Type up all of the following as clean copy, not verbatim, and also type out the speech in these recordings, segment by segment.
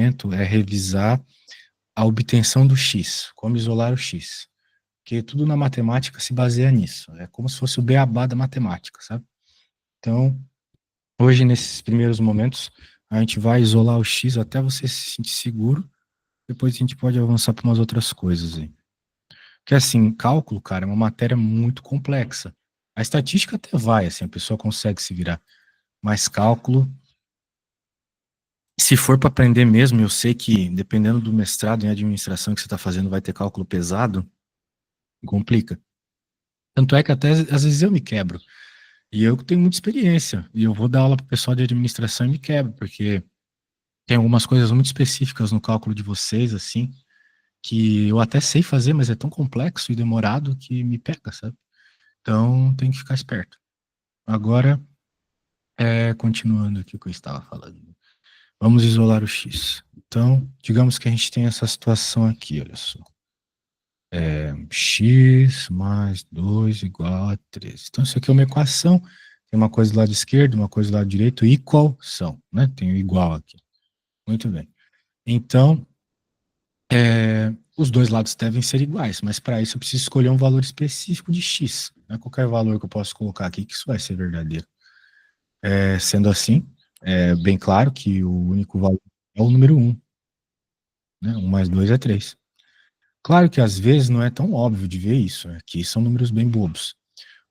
é revisar a obtenção do x, como isolar o x. Porque tudo na matemática se baseia nisso. É como se fosse o beabá da matemática, sabe? Então, hoje, nesses primeiros momentos, a gente vai isolar o x até você se sentir seguro. Depois a gente pode avançar para umas outras coisas aí. Porque, assim, cálculo, cara, é uma matéria muito complexa. A estatística até vai, assim, a pessoa consegue se virar. Mas cálculo, se for para aprender mesmo, eu sei que, dependendo do mestrado em administração que você está fazendo, vai ter cálculo pesado, complica. Tanto é que até às vezes eu me quebro. E eu tenho muita experiência. E eu vou dar aula para o pessoal de administração e me quebro, porque tem algumas coisas muito específicas no cálculo de vocês, assim, que eu até sei fazer, mas é tão complexo e demorado que me pega, sabe? Então tem que ficar esperto. Agora, continuando aqui o que eu estava falando. Vamos isolar o x. Então, digamos que a gente tem essa situação aqui, olha só. X mais 2 igual a 13. Então, isso aqui é uma equação. Tem uma coisa do lado esquerdo, uma coisa do lado direito, igual são, né? Tem o igual aqui. Muito bem. Então, os dois lados devem ser iguais, mas para isso eu preciso escolher um valor específico de x. Não é qualquer valor que eu posso colocar aqui que isso vai ser verdadeiro. Sendo assim, é bem claro que o único valor é o número 1, né? 1 mais 2 é 3. Claro que às vezes não é tão óbvio de ver isso, né? Que são números bem bobos,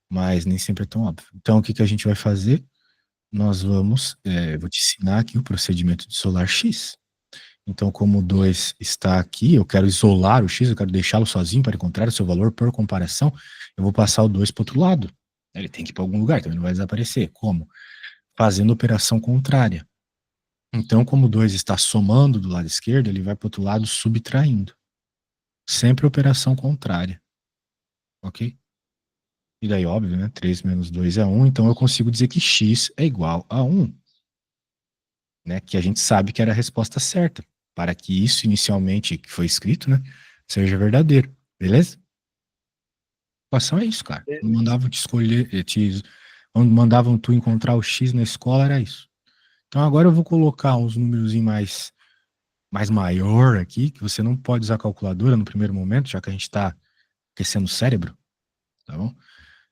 mas nem sempre é tão óbvio. Então, o que que a gente vai fazer? Nós vamos, vou te ensinar aqui o procedimento de isolar x. Então, como o 2 está aqui, eu quero isolar o x, eu quero deixá-lo sozinho para encontrar o seu valor por comparação, eu vou passar o 2 para o outro lado. Ele tem que ir para algum lugar, então ele não vai desaparecer. Como? Fazendo operação contrária. Então, como o 2 está somando do lado esquerdo, ele vai para o outro lado subtraindo. Sempre operação contrária. Ok? E daí, óbvio, né? 3 menos 2 é 1, então eu consigo dizer que x é igual a 1. Né? Que a gente sabe que era a resposta certa, para que isso inicialmente, que foi escrito, né? Seja verdadeiro. Beleza? A equação é isso, cara. Quando mandavam te escolher, quando mandavam tu encontrar o x na escola, era isso. Então agora eu vou colocar uns números mais maior aqui, que você não pode usar calculadora no primeiro momento, já que a gente está aquecendo o cérebro, tá bom?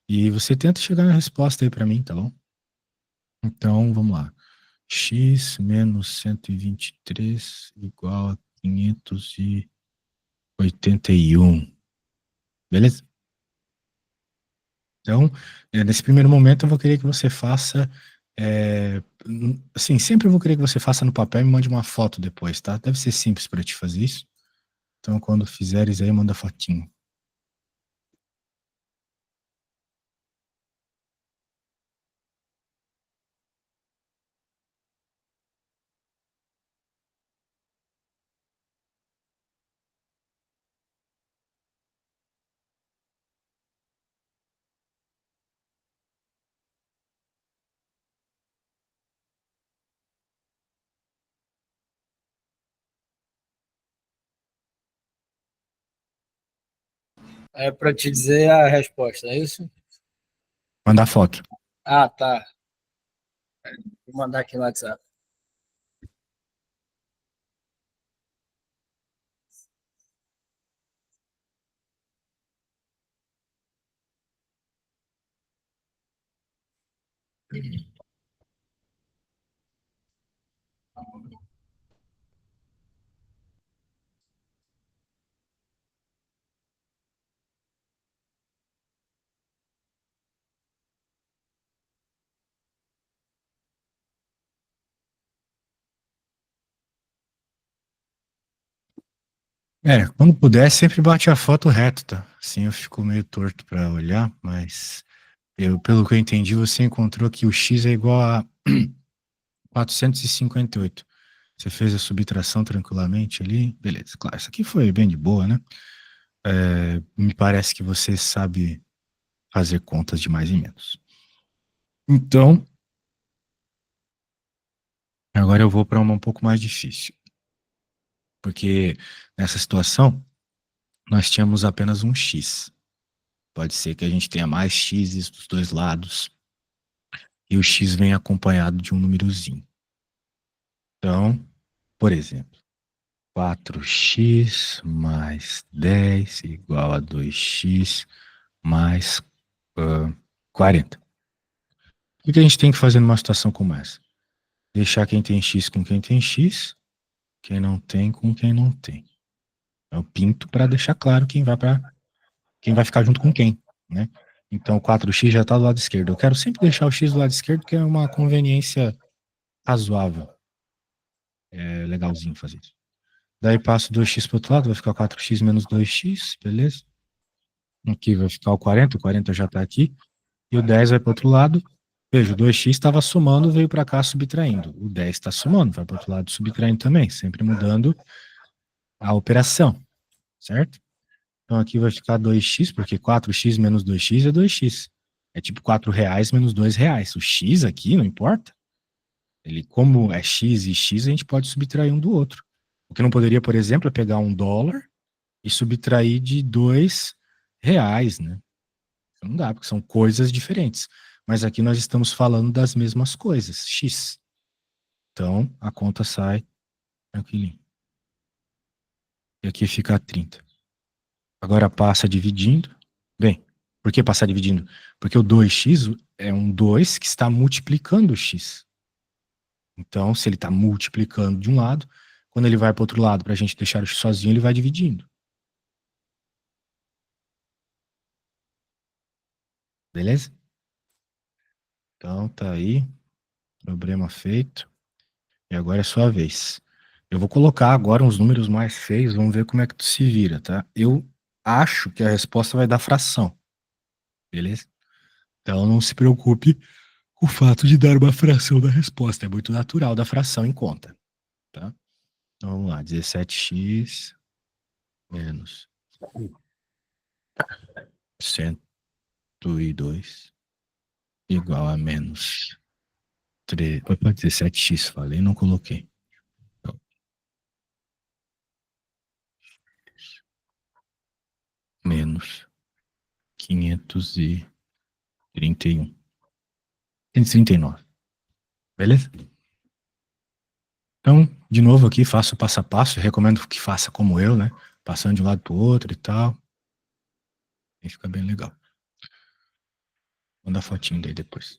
E você tenta chegar na resposta aí para mim, tá bom? Então, vamos lá. X menos 123 igual a 581. Beleza? Então, nesse primeiro momento, eu vou querer que você faça. Assim, sempre eu vou querer que você faça no papel e me mande uma foto depois, tá? Deve ser simples para te fazer isso. Então, quando fizeres aí, manda fotinho. É para te dizer a resposta, é isso? Mandar foto. Ah, tá. Vou mandar aqui no WhatsApp. Quando puder, sempre bate a foto reto, tá? Assim eu fico meio torto para olhar, mas pelo que eu entendi, você encontrou que o x é igual a 458. Você fez a subtração tranquilamente ali? Beleza, claro. Isso aqui foi bem de boa, né? Me parece que você sabe fazer contas de mais e menos. Então, agora eu vou para uma um pouco mais difícil. Porque nessa situação, nós tínhamos apenas um x. Pode ser que a gente tenha mais x's dos dois lados. E o x vem acompanhado de um númerozinho. Então, por exemplo, 4x mais 10 igual a 2x mais 40. O que a gente tem que fazer numa situação como essa? Deixar quem tem x com quem tem x, quem não tem com quem não tem. Eu pinto para deixar claro quem vai ficar junto com quem, né? Então, o 4x já está do lado esquerdo. Eu quero sempre deixar o x do lado esquerdo, porque é uma conveniência razoável. É legalzinho fazer isso. Daí passo 2x para o outro lado, vai ficar 4x menos 2x, beleza? Aqui vai ficar o 40 já está aqui. E o 10 vai para o outro lado. Veja, o 2x estava somando, veio para cá subtraindo. O 10 está somando, vai para o outro lado subtraindo também, sempre mudando a operação, certo? Então aqui vai ficar 2x, porque 4x menos 2x é 2x. É tipo R$ 4 menos R$ 2. O x aqui não importa. Ele, como é x e x, a gente pode subtrair um do outro. O que não poderia, por exemplo, é pegar $1 e subtrair de R$ 2, né? Não dá, porque são coisas diferentes. Mas aqui nós estamos falando das mesmas coisas, x. Então, a conta sai tranquilinho. E aqui fica 30. Agora passa dividindo. Bem, por que passar dividindo? Porque o 2x é um 2 que está multiplicando o x. Então, se ele está multiplicando de um lado, quando ele vai para o outro lado, para a gente deixar o x sozinho, ele vai dividindo. Beleza? Então, tá aí. Problema feito. E agora é sua vez. Eu vou colocar agora uns números mais feios, vamos ver como é que tu se vira, tá? Eu acho que a resposta vai dar fração, beleza? Então não se preocupe com o fato de dar uma fração da resposta, é muito natural da fração em conta, tá? Então vamos lá, 17x menos 102 igual a menos 3. Opa, 17x, falei, não coloquei. Menos 531. 539. Beleza? Então, de novo aqui, faço o passo a passo. Recomendo que faça como eu, né? Passando de um lado para o outro e tal. E fica bem legal. Manda a fotinho daí depois.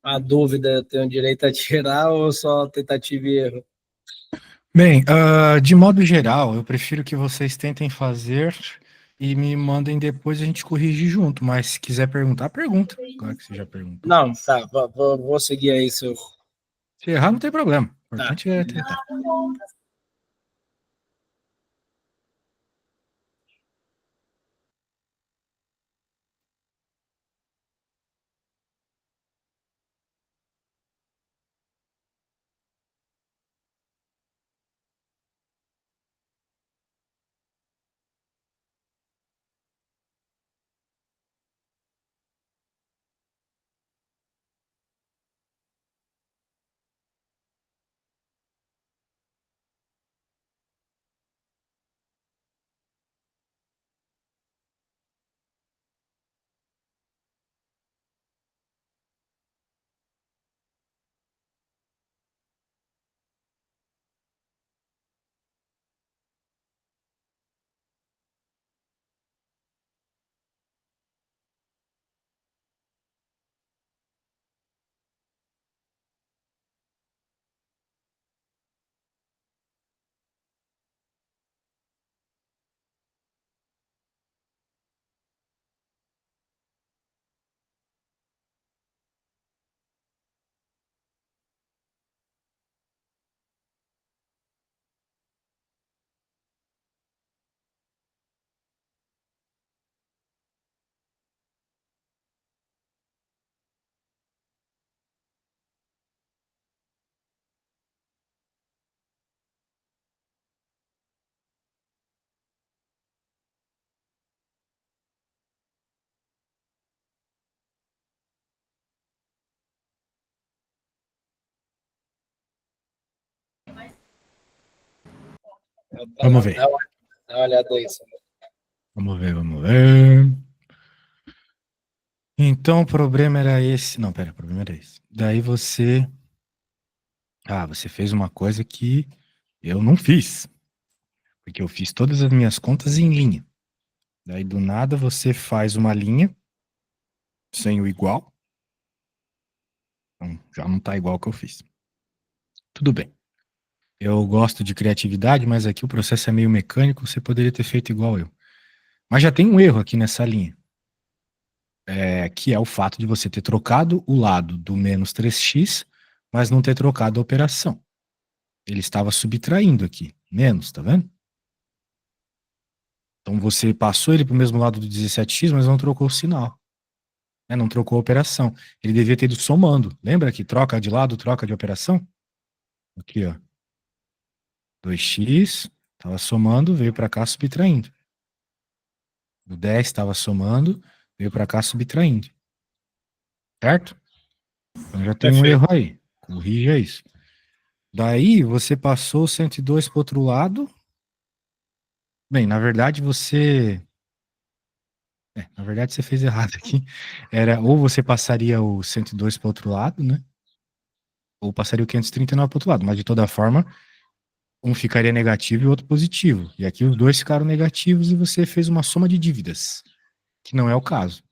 A dúvida, eu tenho direito a tirar ou só tentativa e erro? Bem, de modo geral, eu prefiro que vocês tentem fazer e me mandem depois a gente corrige junto. Mas se quiser perguntar, pergunta. Claro que você já perguntou. Não, tá, vou seguir aí seu. Se errar, não tem problema. O Tá. importante é tentar. Vamos ver. Dá uma olhada aí. Vamos ver, vamos ver. Então, o problema era esse. Não, pera, o problema era esse. Daí você. Ah, você fez uma coisa que eu não fiz. Porque eu fiz todas as minhas contas em linha. Daí, do nada, você faz uma linha sem o igual. Então, já não tá igual ao que eu fiz. Tudo bem. Eu gosto de criatividade, mas aqui o processo é meio mecânico. Você poderia ter feito igual eu. Mas já tem um erro aqui nessa linha. Que é o fato de você ter trocado o lado do menos 3x, mas não ter trocado a operação. Ele estava subtraindo aqui, menos, tá vendo? Então você passou ele para o mesmo lado do 17x, mas não trocou o sinal, né? Não trocou a operação. Ele devia ter ido somando. Lembra que troca de lado, troca de operação? Aqui, ó. 2x, estava somando, veio para cá subtraindo. O 10 estava somando, veio para cá subtraindo. Certo? Então já tem um Perfeito. erro aí. Corrija isso. Daí você passou o 102 para o outro lado. Bem, na verdade você fez errado aqui. Era ou você passaria o 102 para o outro lado, né? Ou passaria o 539 para o outro lado. Mas de toda forma, um ficaria negativo e o outro positivo. E aqui os dois ficaram negativos e você fez uma soma de dívidas, que não é o caso.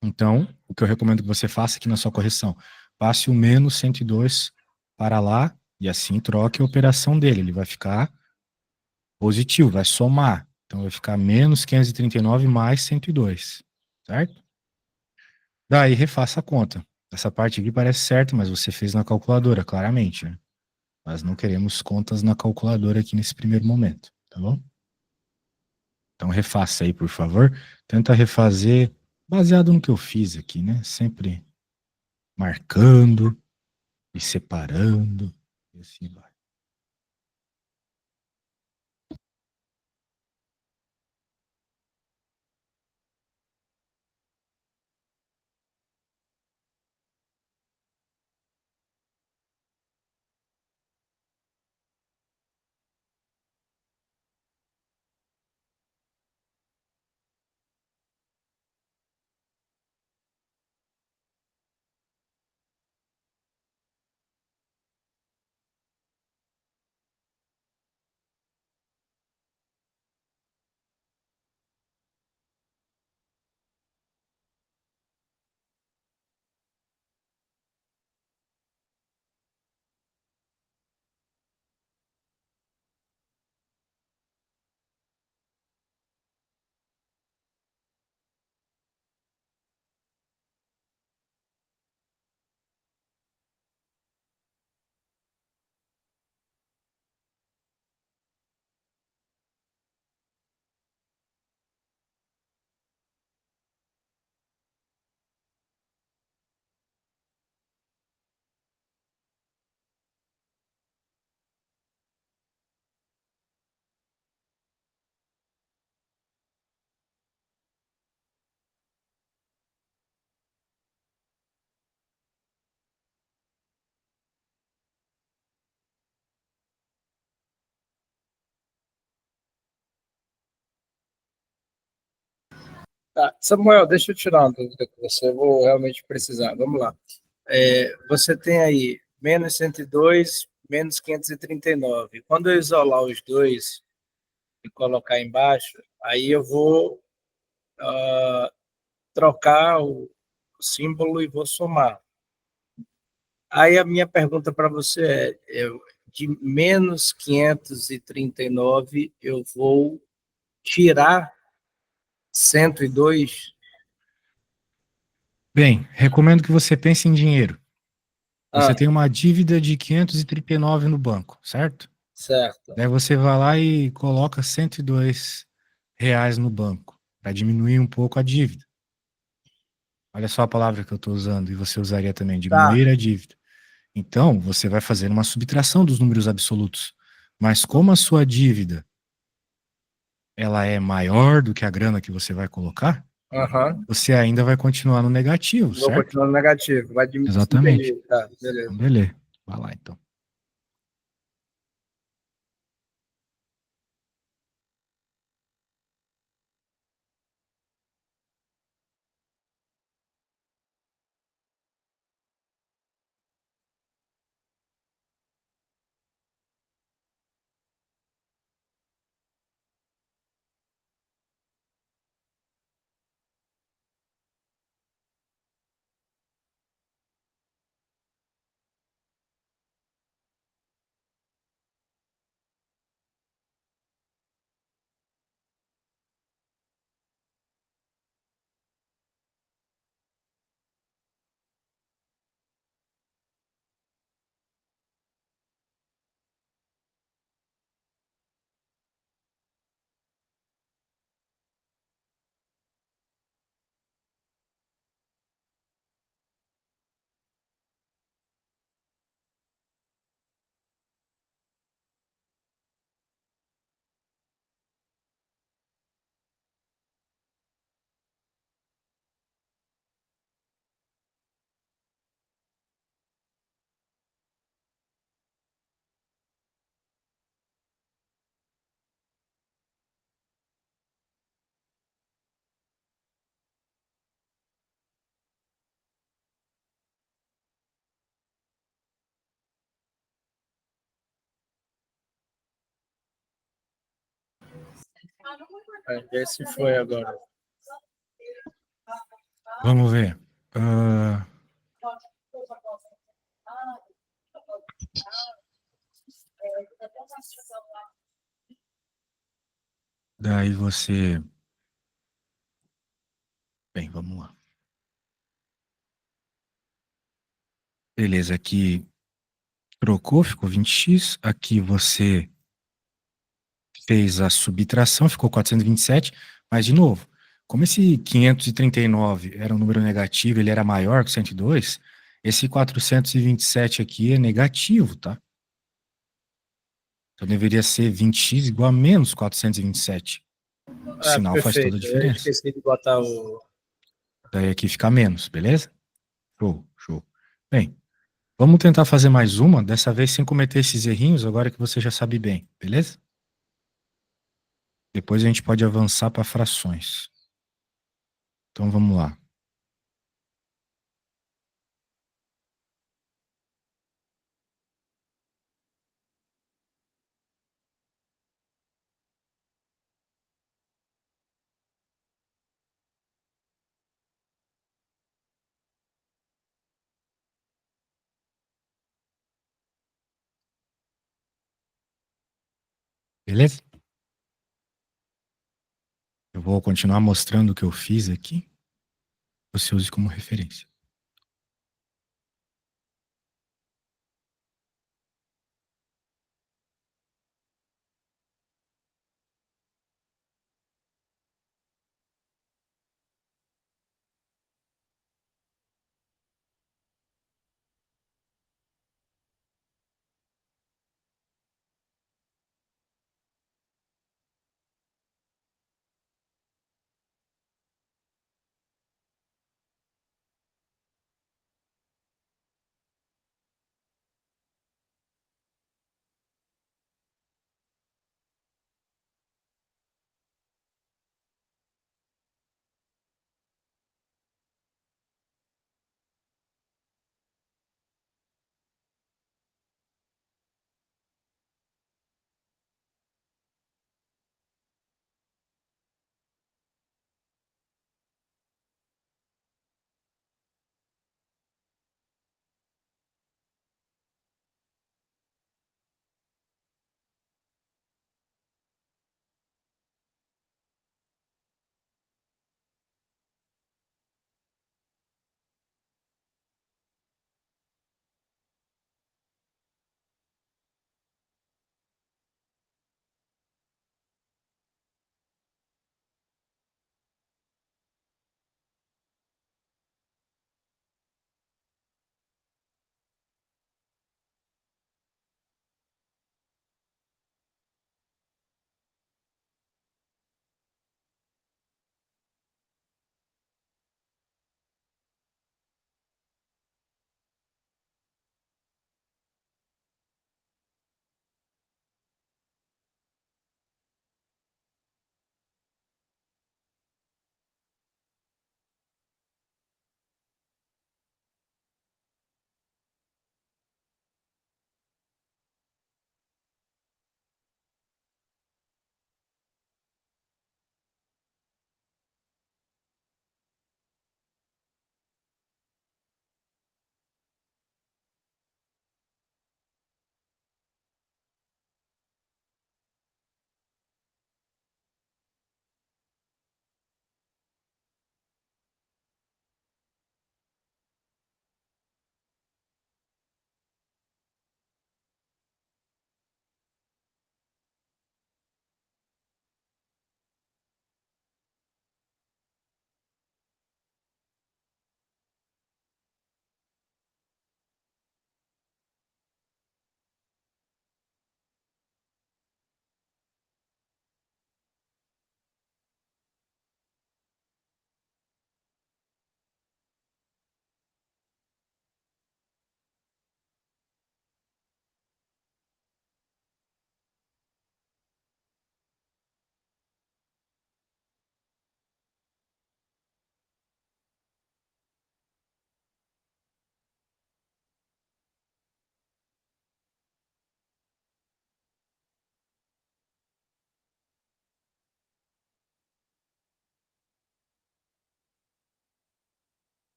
Então, o que eu recomendo que você faça aqui na sua correção, passe o menos 102 para lá e assim troque a operação dele. Ele vai ficar positivo, vai somar. Então vai ficar menos 539 mais 102, certo? Daí refaça a conta. Essa parte aqui parece certo, mas você fez na calculadora, claramente, né? Mas não queremos contas na calculadora aqui nesse primeiro momento, tá bom? Então refaça aí, por favor. Tenta refazer baseado no que eu fiz aqui, né? Sempre marcando e separando e assim vai. Tá. Samuel, deixa eu tirar uma dúvida com você, eu vou realmente precisar. Vamos lá. Você tem aí menos 102, menos 539. Quando eu isolar os dois e colocar embaixo, aí eu vou trocar o símbolo e vou somar. Aí a minha pergunta para você de menos 539 eu vou tirar 102? Bem, recomendo que você pense em dinheiro. Você Ah, tem uma dívida de 539 no banco, certo? certo. Daí você vai lá e coloca R$ 102 no banco, para diminuir um pouco a dívida. Olha só a palavra que eu estou usando, e você usaria também, Tá. diminuir a dívida. Então, você vai fazer uma subtração dos números absolutos. Mas como a sua dívida ela é maior do que a grana que você vai colocar, Aham. você ainda vai continuar no negativo, Vou certo? continuar no negativo. Vai diminuir. Exatamente. Entendi. Tá, Então, beleza. beleza. Vai lá, então. Esse foi agora. Vamos ver. Daí você. Bem, vamos lá. Beleza, aqui trocou, ficou 20x. Aqui você fez a subtração, ficou 427. Mas, de novo, como esse 539 era um número negativo, ele era maior que 102, esse 427 aqui é negativo, tá? Então deveria ser 20x igual a menos 427. O sinal faz toda a Perfeito. Eu diferença. esqueci de botar o. Daí aqui fica menos, beleza? Show, show. Bem, vamos tentar fazer mais uma, dessa vez sem cometer esses errinhos, agora que você já sabe bem, beleza? Depois a gente pode avançar para frações. Então vamos lá. Beleza? Eu vou continuar mostrando o que eu fiz aqui. Você use como referência.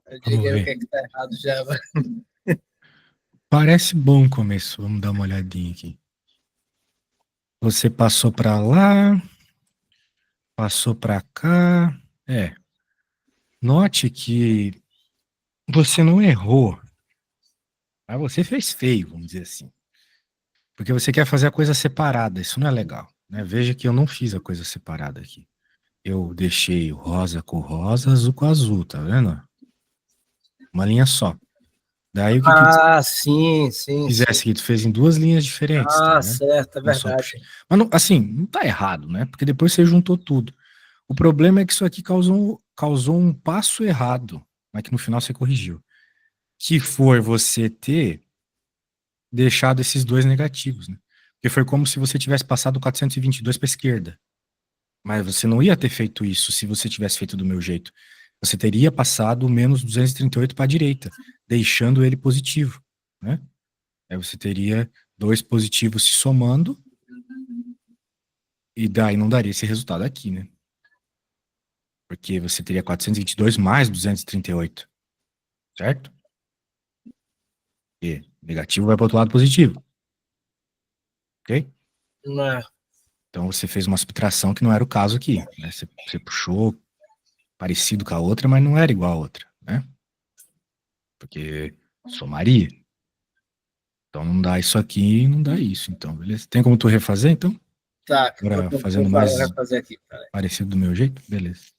Vamos Diga aí o que ver. é que tá errado já. Parece bom o começo. Vamos dar uma olhadinha aqui. Você passou para lá, passou para cá. É. Note que você não errou, mas você fez feio, vamos dizer assim. Porque você quer fazer a coisa separada. Isso não é legal, né? Veja que eu não fiz a coisa separada aqui. Eu deixei o rosa com rosa, azul com azul, tá vendo? Uma linha só. Daí o que que Ah, sim, sim, fizesse sim. aqui? Tu fez em duas linhas diferentes, tá Ah, vendo? certo, é Não só puxei. verdade. Mas não, assim, não tá errado, né? Porque depois você juntou tudo. O problema é que isso aqui causou um passo errado, mas que no final você corrigiu. Que foi você ter deixado esses dois negativos, né? Porque foi como se você tivesse passado 422 para a esquerda. Mas você não ia ter feito isso se você tivesse feito do meu jeito. Você teria passado o menos 238 para a direita, deixando ele positivo, né? Aí você teria dois positivos se somando, e daí não daria esse resultado aqui, né? Porque você teria 422 mais 238, certo? E negativo vai para o outro lado positivo, ok? Não é. Então você fez uma subtração que não era o caso aqui, né? Você puxou parecido com a outra, mas não era igual a outra, né? Porque somaria. Então não dá isso aqui e não dá isso. Então, beleza? Tem como tu refazer, então? Tá, Agora vou fazendo mais fazer aqui. Peraí. parecido do meu jeito? Beleza.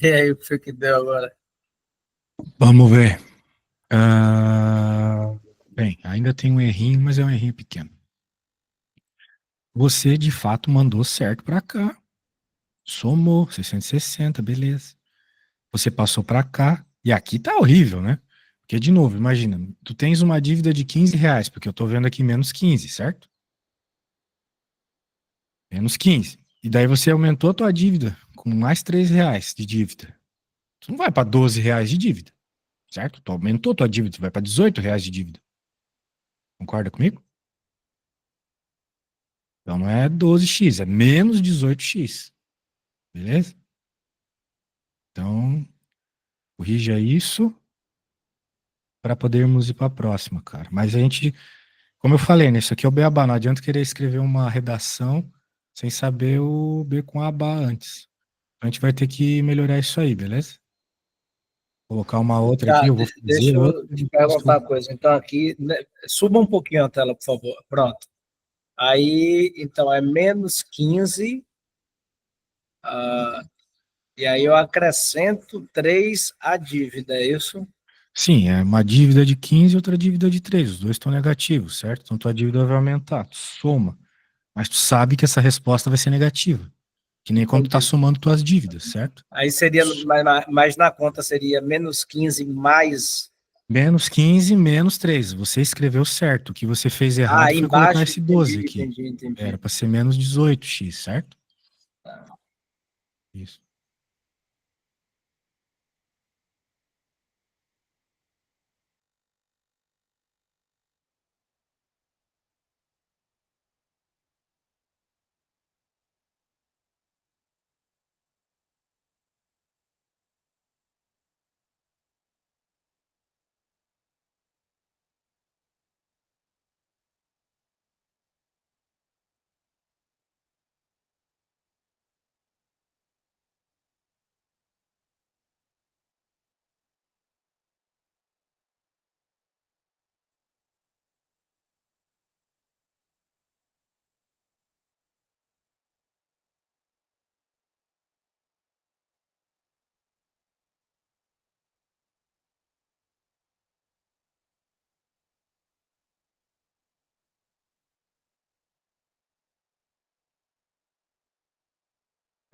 E aí, o que foi que deu agora? Vamos ver. Bem, ainda tem um errinho, mas é um errinho pequeno. Você, de fato, mandou certo para cá. Somou 660, beleza. Você passou para cá. E aqui tá horrível, né? Porque, de novo, imagina, tu tens uma dívida de R$ 15, porque eu tô vendo aqui menos 15, certo? Menos 15. E daí você aumentou a tua dívida com mais R$ 3 de dívida. Tu não vai para R$ 12 de dívida, certo? Tu aumentou a tua dívida, tu vai para R$ 18 de dívida. Concorda comigo? Então não é 12x, é menos 18x. Beleza? Então, corrija isso para podermos ir para a próxima, cara. Mas a gente, como eu falei, né, isso aqui é o beabá. Não adianta querer escrever uma redação sem saber o B com a aba antes. A gente vai ter que melhorar isso aí, beleza? Colocar uma outra aqui, Tá, eu vou fazer deixa outra eu e te depois perguntar tu... uma coisa. Então, aqui, né, suba um pouquinho a tela, por favor. Pronto. Aí, então, é menos 15, e aí eu acrescento 3 à dívida, é isso? Sim, é uma dívida de 15 e outra dívida de 3. Os dois estão negativos, certo? Então tua dívida vai aumentar, tu soma. Mas tu sabe que essa resposta vai ser negativa. Que nem quando tu tá Entendi. somando tuas dívidas, certo? Aí seria, mas na conta seria menos 15 mais. Menos 15 menos 3. Você escreveu certo. O que você fez Ah, errado aí foi colocar embaixo, esse 12 entendi, aqui. entendi, Era entendi. para ser menos 18x, certo? Isso.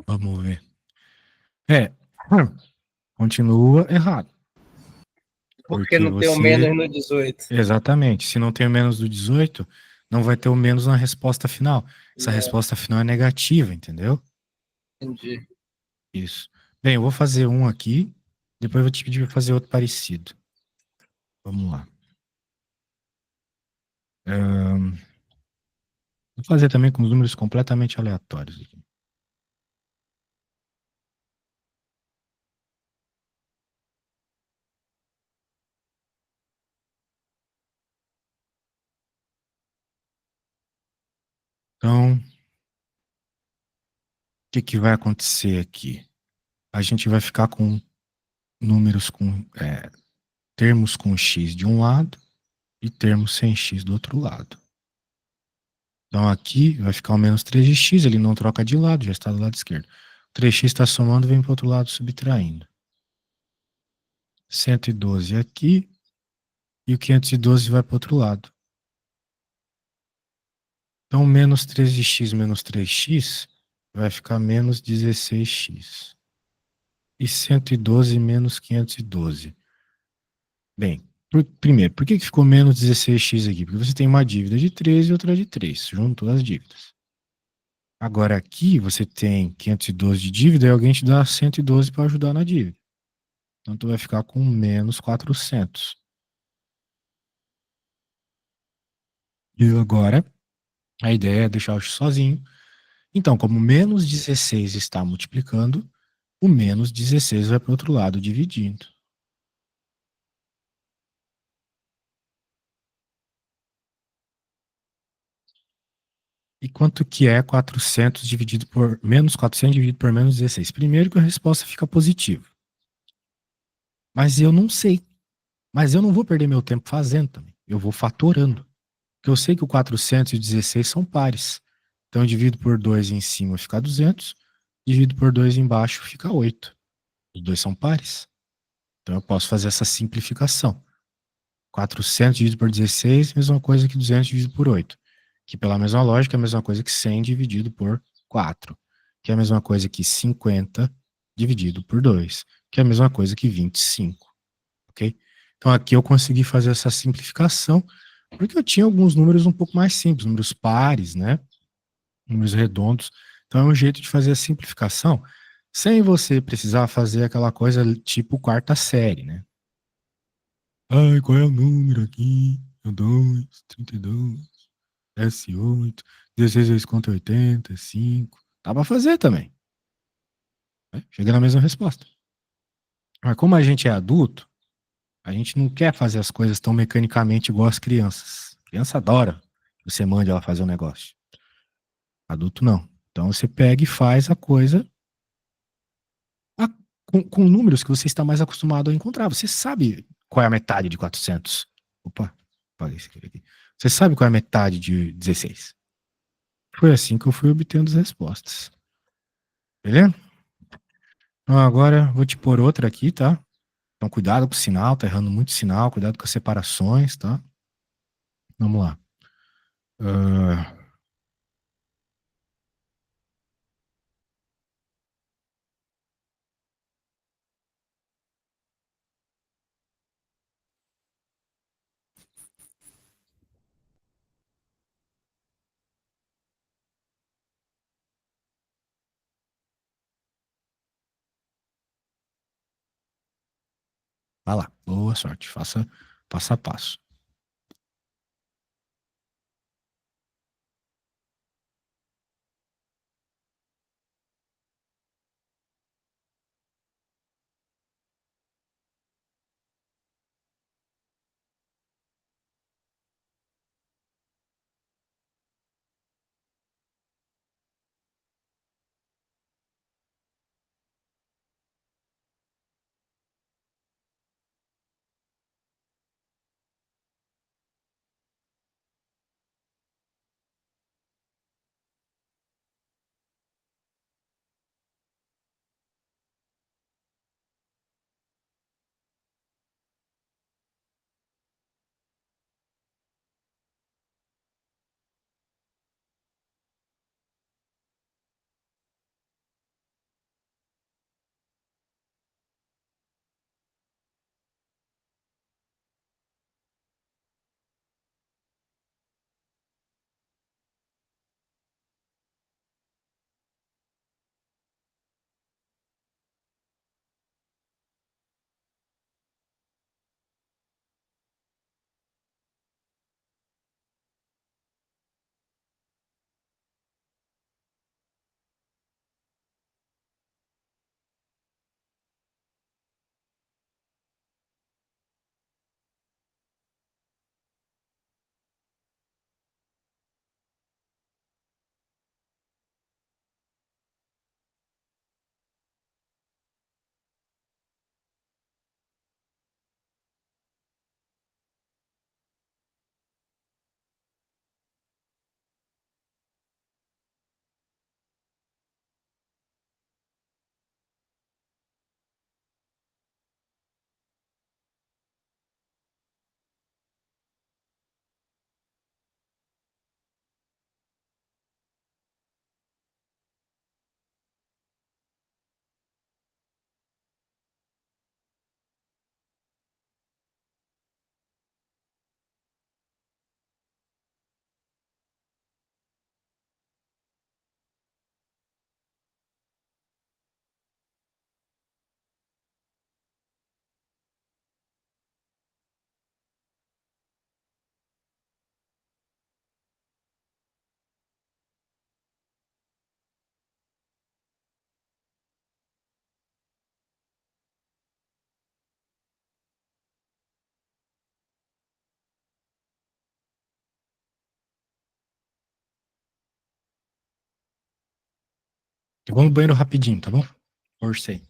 Vamos ver. É, continua errado. Porque Porque não tem o você... menos no 18. Exatamente. Se não tem o menos do 18, não vai ter o menos na resposta final. Essa É, resposta final é negativa, entendeu? entendi. Isso. Bem, eu vou fazer um aqui, depois eu vou te pedir para fazer outro parecido. Vamos lá. Vou fazer também com números completamente aleatórios aqui. Então, o que que vai acontecer aqui? A gente vai ficar com números com termos com x de um lado e termos sem x do outro lado. Então aqui vai ficar o menos 3 de x, ele não troca de lado, já está do lado esquerdo. O 3x está somando, vem para o outro lado subtraindo. 112 aqui e o 512 vai para o outro lado. Então menos 3 de x menos 3x vai ficar menos 16x. E 112 menos 512. Bem, primeiro, por que ficou menos 16x aqui? Porque você tem uma dívida de 13 e outra de 3, juntou as dívidas. Agora aqui você tem 512 de dívida e alguém te dá 112 para ajudar na dívida. Então tu vai ficar com menos 400. E agora a ideia é deixar o x sozinho. Então, como menos 16 está multiplicando, o menos 16 vai para o outro lado dividindo. E quanto que é 400 dividido por menos 400 dividido por menos 16? Primeiro que a resposta fica positiva. Mas eu não sei. Mas eu não vou perder meu tempo fazendo também. Eu vou fatorando. Porque eu sei que o 416 são pares. Então eu divido por 2 em cima fica 200, divido por 2 embaixo fica 8. Os dois são pares. Então eu posso fazer essa simplificação. 400 dividido por 16, mesma coisa que 200 dividido por 8. Que pela mesma lógica é a mesma coisa que 100 dividido por 4. Que é a mesma coisa que 50 dividido por 2. Que é a mesma coisa que 25. Ok? Então aqui eu consegui fazer essa simplificação, porque eu tinha alguns números um pouco mais simples, números pares, né? Números redondos. Então é um jeito de fazer a simplificação sem você precisar fazer aquela coisa tipo quarta série, né? Ai, qual é o número aqui? É 2, 32, S8, 16 vezes contra 80, 5. Dá pra fazer também, né? Chega na mesma resposta. Mas como a gente é adulto, a gente não quer fazer as coisas tão mecanicamente igual as crianças. A criança adora que você mande ela fazer um negócio. Adulto não. Então você pega e faz a coisa a- com números que você está mais acostumado a encontrar. Você sabe qual é a metade de 400? Opa, apaguei isso aqui. Você sabe qual é a metade de 16? Foi assim que eu fui obtendo as respostas. Beleza? Então agora vou te pôr outra aqui, tá? Então cuidado com o sinal, tá errando muito sinal, cuidado com as separações, tá? Vamos lá. Ah, vai lá, boa sorte, faça passo a passo. Eu vou no banheiro rapidinho, tá bom? Forcei.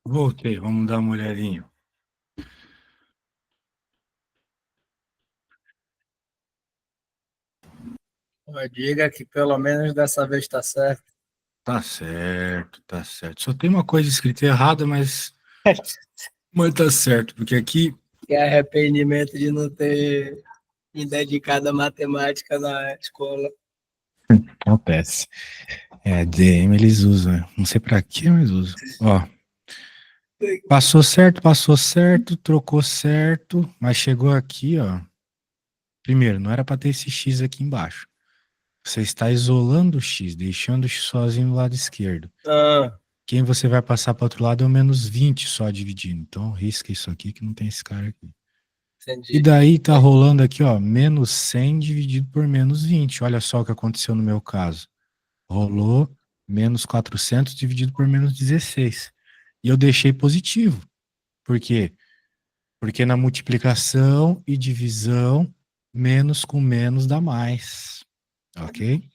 Voltei, vamos dar uma olhadinha. Diga que pelo menos dessa vez está certo. Tá certo, tá certo. Só tem uma coisa escrita errada, mas tá certo, porque aqui Que é arrependimento de não ter me dedicado à matemática na escola. acontece. É, DM eles usam, né? Não sei pra quê, mas usam. Ó, passou certo, trocou certo, mas chegou aqui, ó. Primeiro, não era pra ter esse X aqui embaixo. Você está isolando o X, deixando o X sozinho do lado esquerdo. Ah, Quem você vai passar para outro lado é o menos 20 só dividindo. Então, risca isso aqui que não tem esse cara aqui. E entendi. daí tá rolando aqui, ó, menos 100 dividido por menos 20. Olha só o que aconteceu no meu caso. Rolou menos 400 dividido por menos 16. E eu deixei positivo. Por quê? Porque na multiplicação e divisão, menos com menos dá mais. Ok?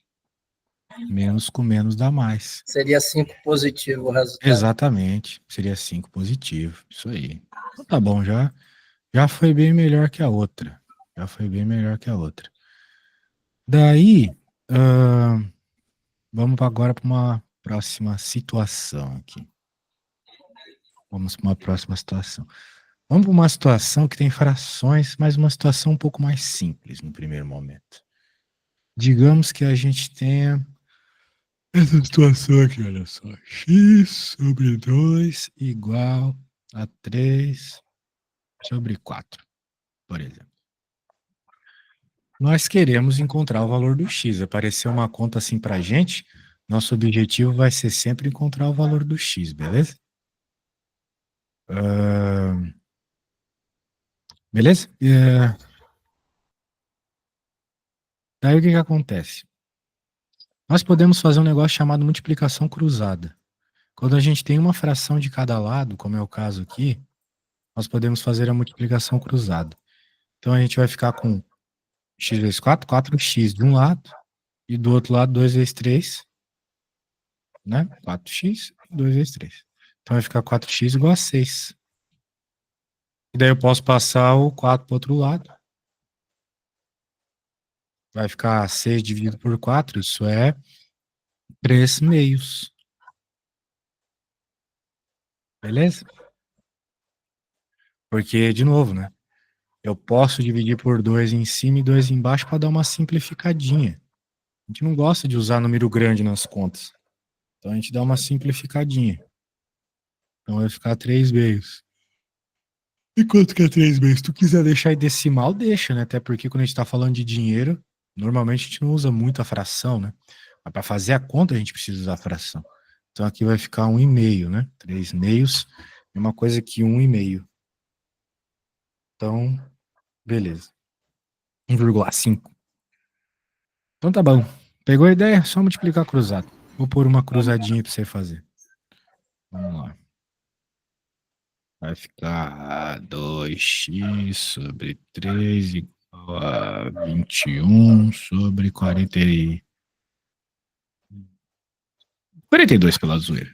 Menos com menos dá mais. Seria 5 positivo o resultado. Exatamente. Seria 5 positivo. Isso aí. Então tá bom, já foi bem melhor que a outra. Já foi bem melhor que a outra. Daí, ah, vamos agora para uma próxima situação aqui. Vamos para uma próxima situação. Vamos para uma situação que tem frações, mas uma situação um pouco mais simples no primeiro momento. Digamos que a gente tenha essa situação aqui, olha só. X sobre 2 igual a 3 sobre 4, por exemplo. Nós queremos encontrar o valor do X. Apareceu uma conta assim para a gente. Nosso objetivo vai ser sempre encontrar o valor do X, beleza? Ah, beleza? Daí o que que acontece? Nós podemos fazer um negócio chamado multiplicação cruzada. Quando a gente tem uma fração de cada lado, como é o caso aqui, nós podemos fazer a multiplicação cruzada. Então a gente vai ficar com x vezes 4, 4x de um lado, e do outro lado 2 vezes 3, né? 4x, 2 vezes 3. Então vai ficar 4x igual a 6. E daí eu posso passar o 4 para o outro lado. Vai ficar 6 dividido por 4, isso é 3 meios. Beleza? Porque, de novo, né? Eu posso dividir por 2 em cima e 2 embaixo para dar uma simplificadinha. A gente não gosta de usar número grande nas contas. Então a gente dá uma simplificadinha. Então vai ficar 3 meios. E quanto que é 3 meios? Se tu quiser deixar em decimal, deixa, né? Até porque quando a gente está falando de dinheiro, normalmente a gente não usa muito a fração, né? Mas para fazer a conta a gente precisa usar a fração. Então aqui vai ficar 1,5, né? 3 meios é uma coisa que 1,5. Então, beleza. 1,5. Então tá bom. Pegou a ideia? Só multiplicar cruzado. Vou pôr uma cruzadinha para você fazer. Vamos lá. Vai ficar 2x sobre 3 igual a 21 sobre 42 pela zoeira.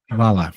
Vai lá.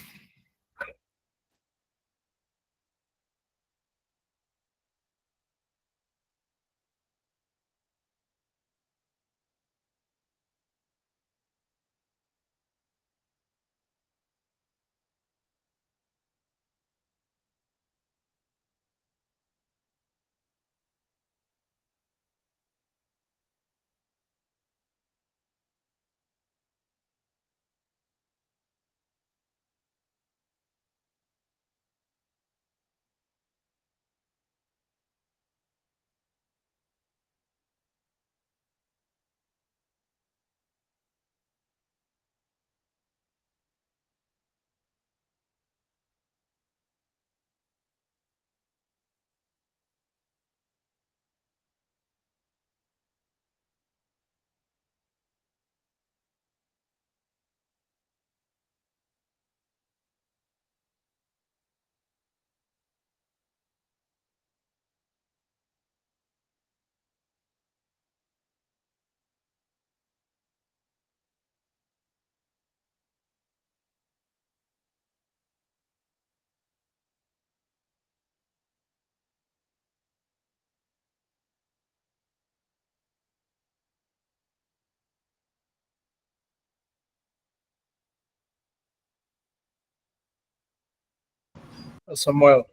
Samuel,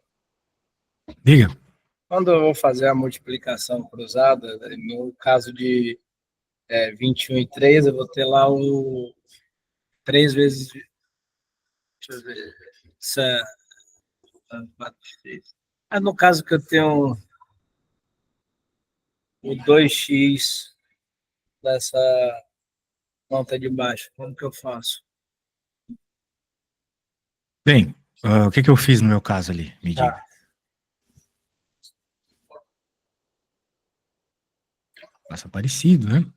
Diga. quando eu vou fazer a multiplicação cruzada, no caso de 21 e 3, eu vou ter lá o 3 vezes. Deixa eu ver. Essa, 4, 6. No caso que eu tenho o 2x dessa conta de baixo, como que eu faço? Bem, o que que eu fiz no meu caso ali? Me Tá. diga. Passa parecido, né?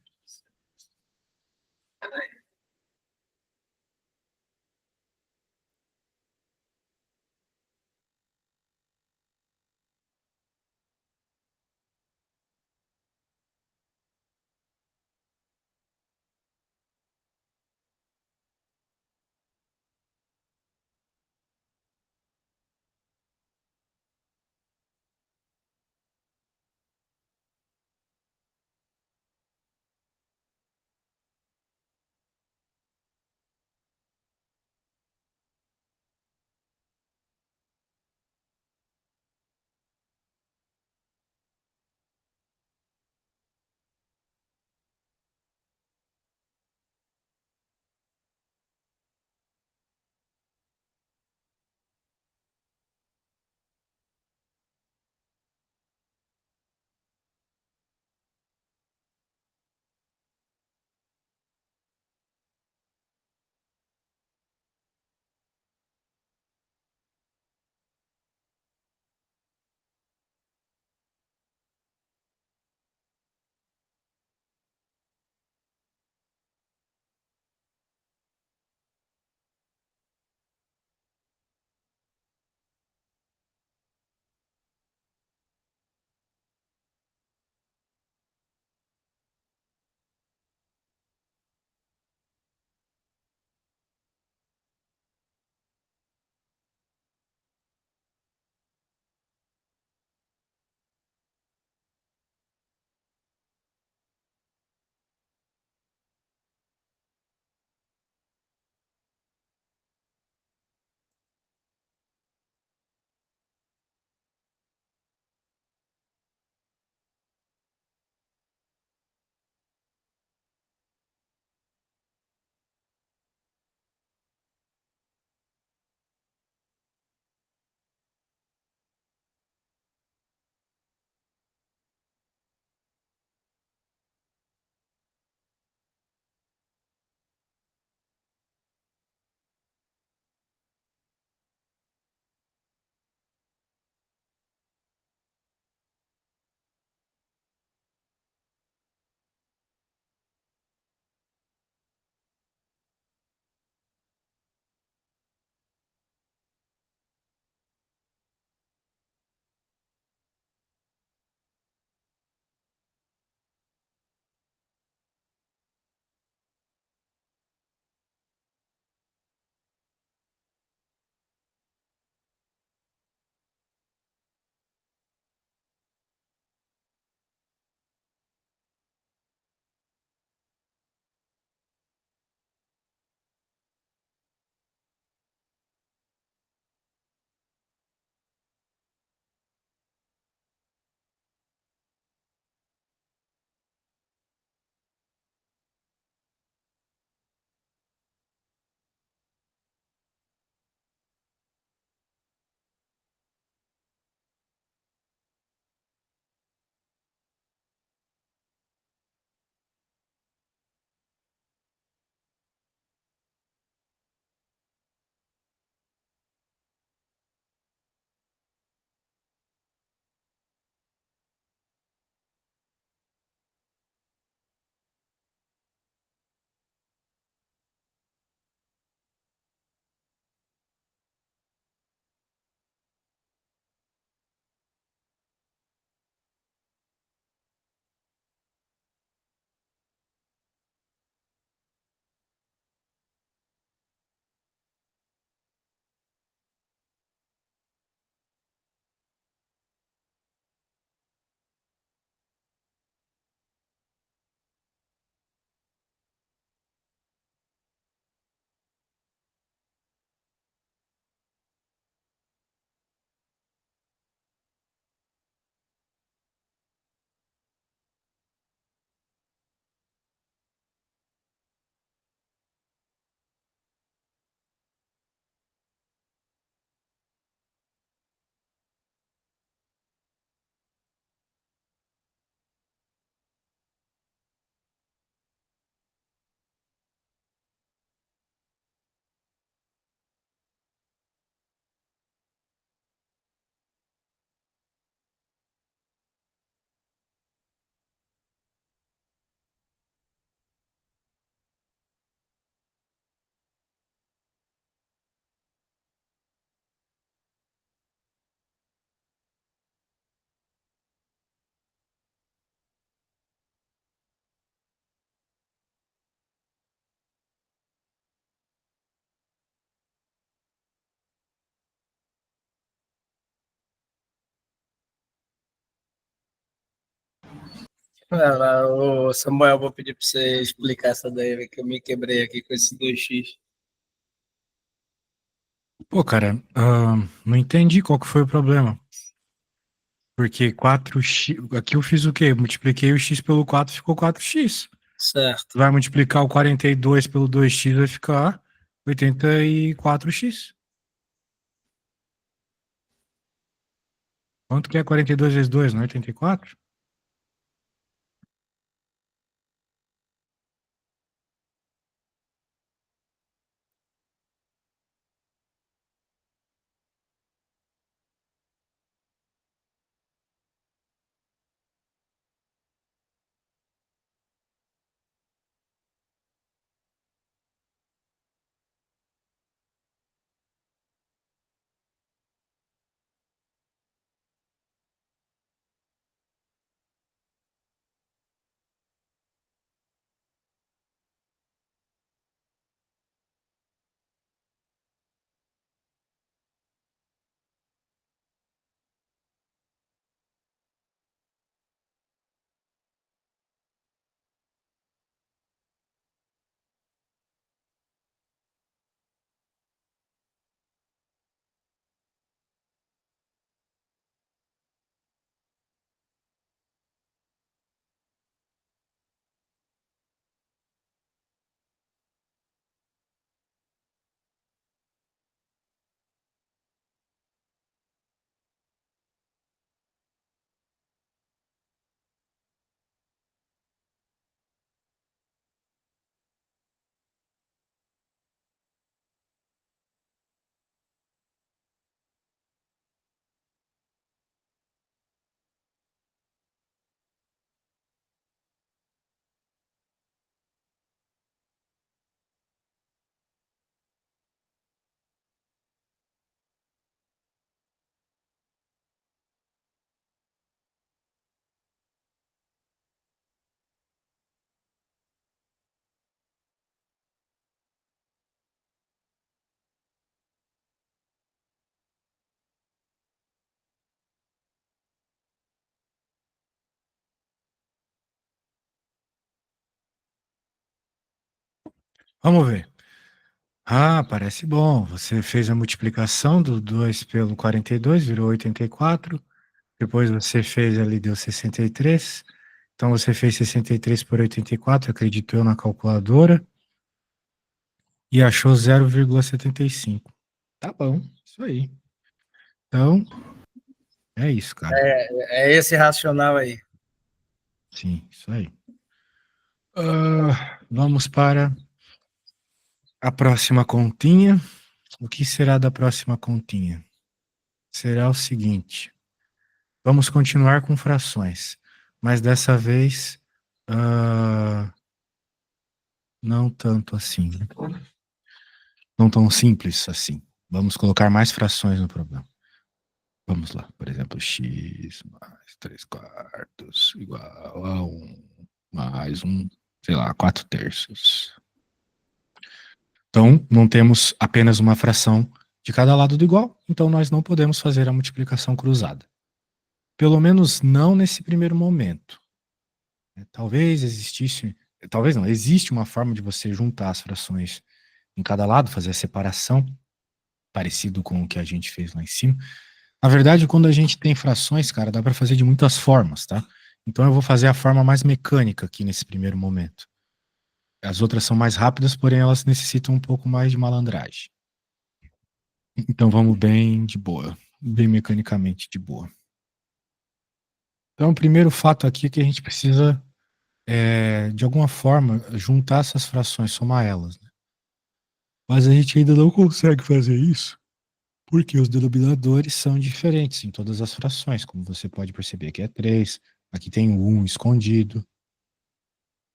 Ô, Samuel, vou pedir para você explicar essa daí, que eu me quebrei aqui com esse 2x. Pô, cara, não entendi qual que foi o problema. Porque 4x. Aqui eu fiz o quê? Multipliquei o x pelo 4, ficou 4x. Certo. Vai multiplicar o 42 pelo 2x, vai ficar 84x. Quanto que é 42 vezes 2? Não é 84? Vamos ver. Ah, parece bom. Você fez a multiplicação do 2 pelo 42, virou 84. Depois você fez ali, deu 63. Então você fez 63 por 84, acredito eu, na calculadora, e achou 0,75. Tá bom, isso aí. Então, é isso, cara. É esse racional aí. Sim, isso aí. Vamos para a próxima continha. O que será da próxima continha? Será o seguinte: vamos continuar com frações, mas dessa vez não tanto assim, né? Não tão simples assim. Vamos colocar mais frações no problema. Vamos lá, por exemplo, x mais 3 quartos igual a 1 mais sei lá, 4 terços. Então, não temos apenas uma fração de cada lado do igual, então nós não podemos fazer a multiplicação cruzada. Pelo menos não nesse primeiro momento. Talvez existisse, talvez não, existe uma forma de você juntar as frações em cada lado, fazer a separação, parecido com o que a gente fez lá em cima. Na verdade, quando a gente tem frações, cara, dá para fazer de muitas formas, tá? Então eu vou fazer a forma mais mecânica aqui nesse primeiro momento. As outras são mais rápidas, porém elas necessitam um pouco mais de malandragem. Então vamos bem de boa, bem mecanicamente de boa. Então o primeiro fato aqui é que a gente precisa, de alguma forma, juntar essas frações, somar elas, né? Mas a gente ainda não consegue fazer isso, porque os denominadores são diferentes em todas as frações, como você pode perceber. Aqui é 3, aqui tem o 1 escondido,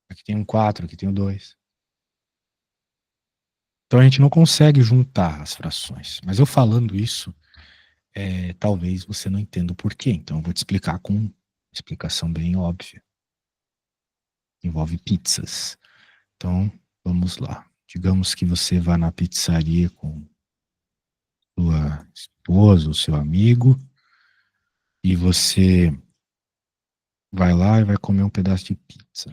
aqui tem um 4, aqui tem o 2. Então a gente não consegue juntar as frações. Mas eu falando isso, talvez você não entenda o porquê. Então eu vou te explicar com uma explicação bem óbvia. Envolve pizzas. Então, vamos lá. Digamos que você vá na pizzaria com sua esposa ou seu amigo e você vai lá e vai comer um pedaço de pizza.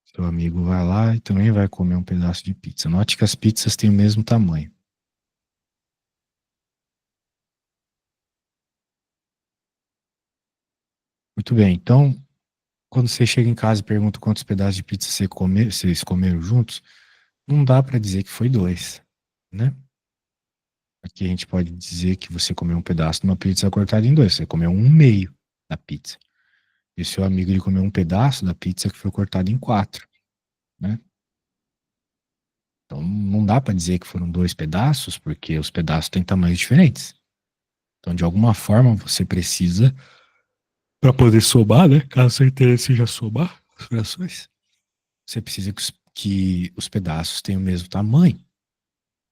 Seu amigo vai lá e também vai comer um pedaço de pizza. Note que as pizzas têm o mesmo tamanho. Muito bem, então, quando você chega em casa e pergunta quantos pedaços de pizza vocês comeram juntos, não dá para dizer que foi dois, né? Aqui a gente pode dizer que você comeu um pedaço de uma pizza cortada em dois. Você comeu um meio da pizza. E seu amigo ele comeu um pedaço da pizza que foi cortado em quatro, né? Então não dá para dizer que foram dois pedaços, porque os pedaços têm tamanhos diferentes. Então, de alguma forma, você precisa, para poder somar, né? Caso seu interesse seja somar as frações, você precisa que os pedaços tenham o mesmo tamanho.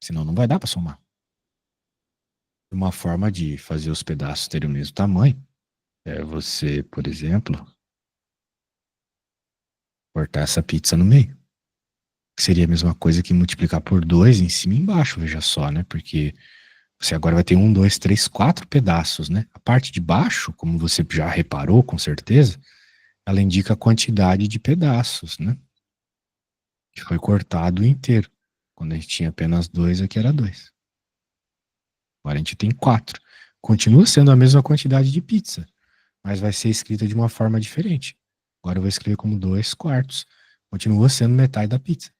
Senão não vai dar para somar. Uma forma de fazer os pedaços terem o mesmo tamanho é você, por exemplo, cortar essa pizza no meio. Que seria a mesma coisa que multiplicar por dois em cima e embaixo, veja só, né? Porque você agora vai ter um, dois, três, quatro pedaços, né? A parte de baixo, como você já reparou, com certeza, ela indica a quantidade de pedaços, né? Que foi cortado inteiro. Quando a gente tinha apenas dois, aqui era dois. Agora a gente tem quatro. Continua sendo a mesma quantidade de pizza, mas vai ser escrita de uma forma diferente. Agora eu vou escrever como dois quartos. Continua sendo metade da pizza.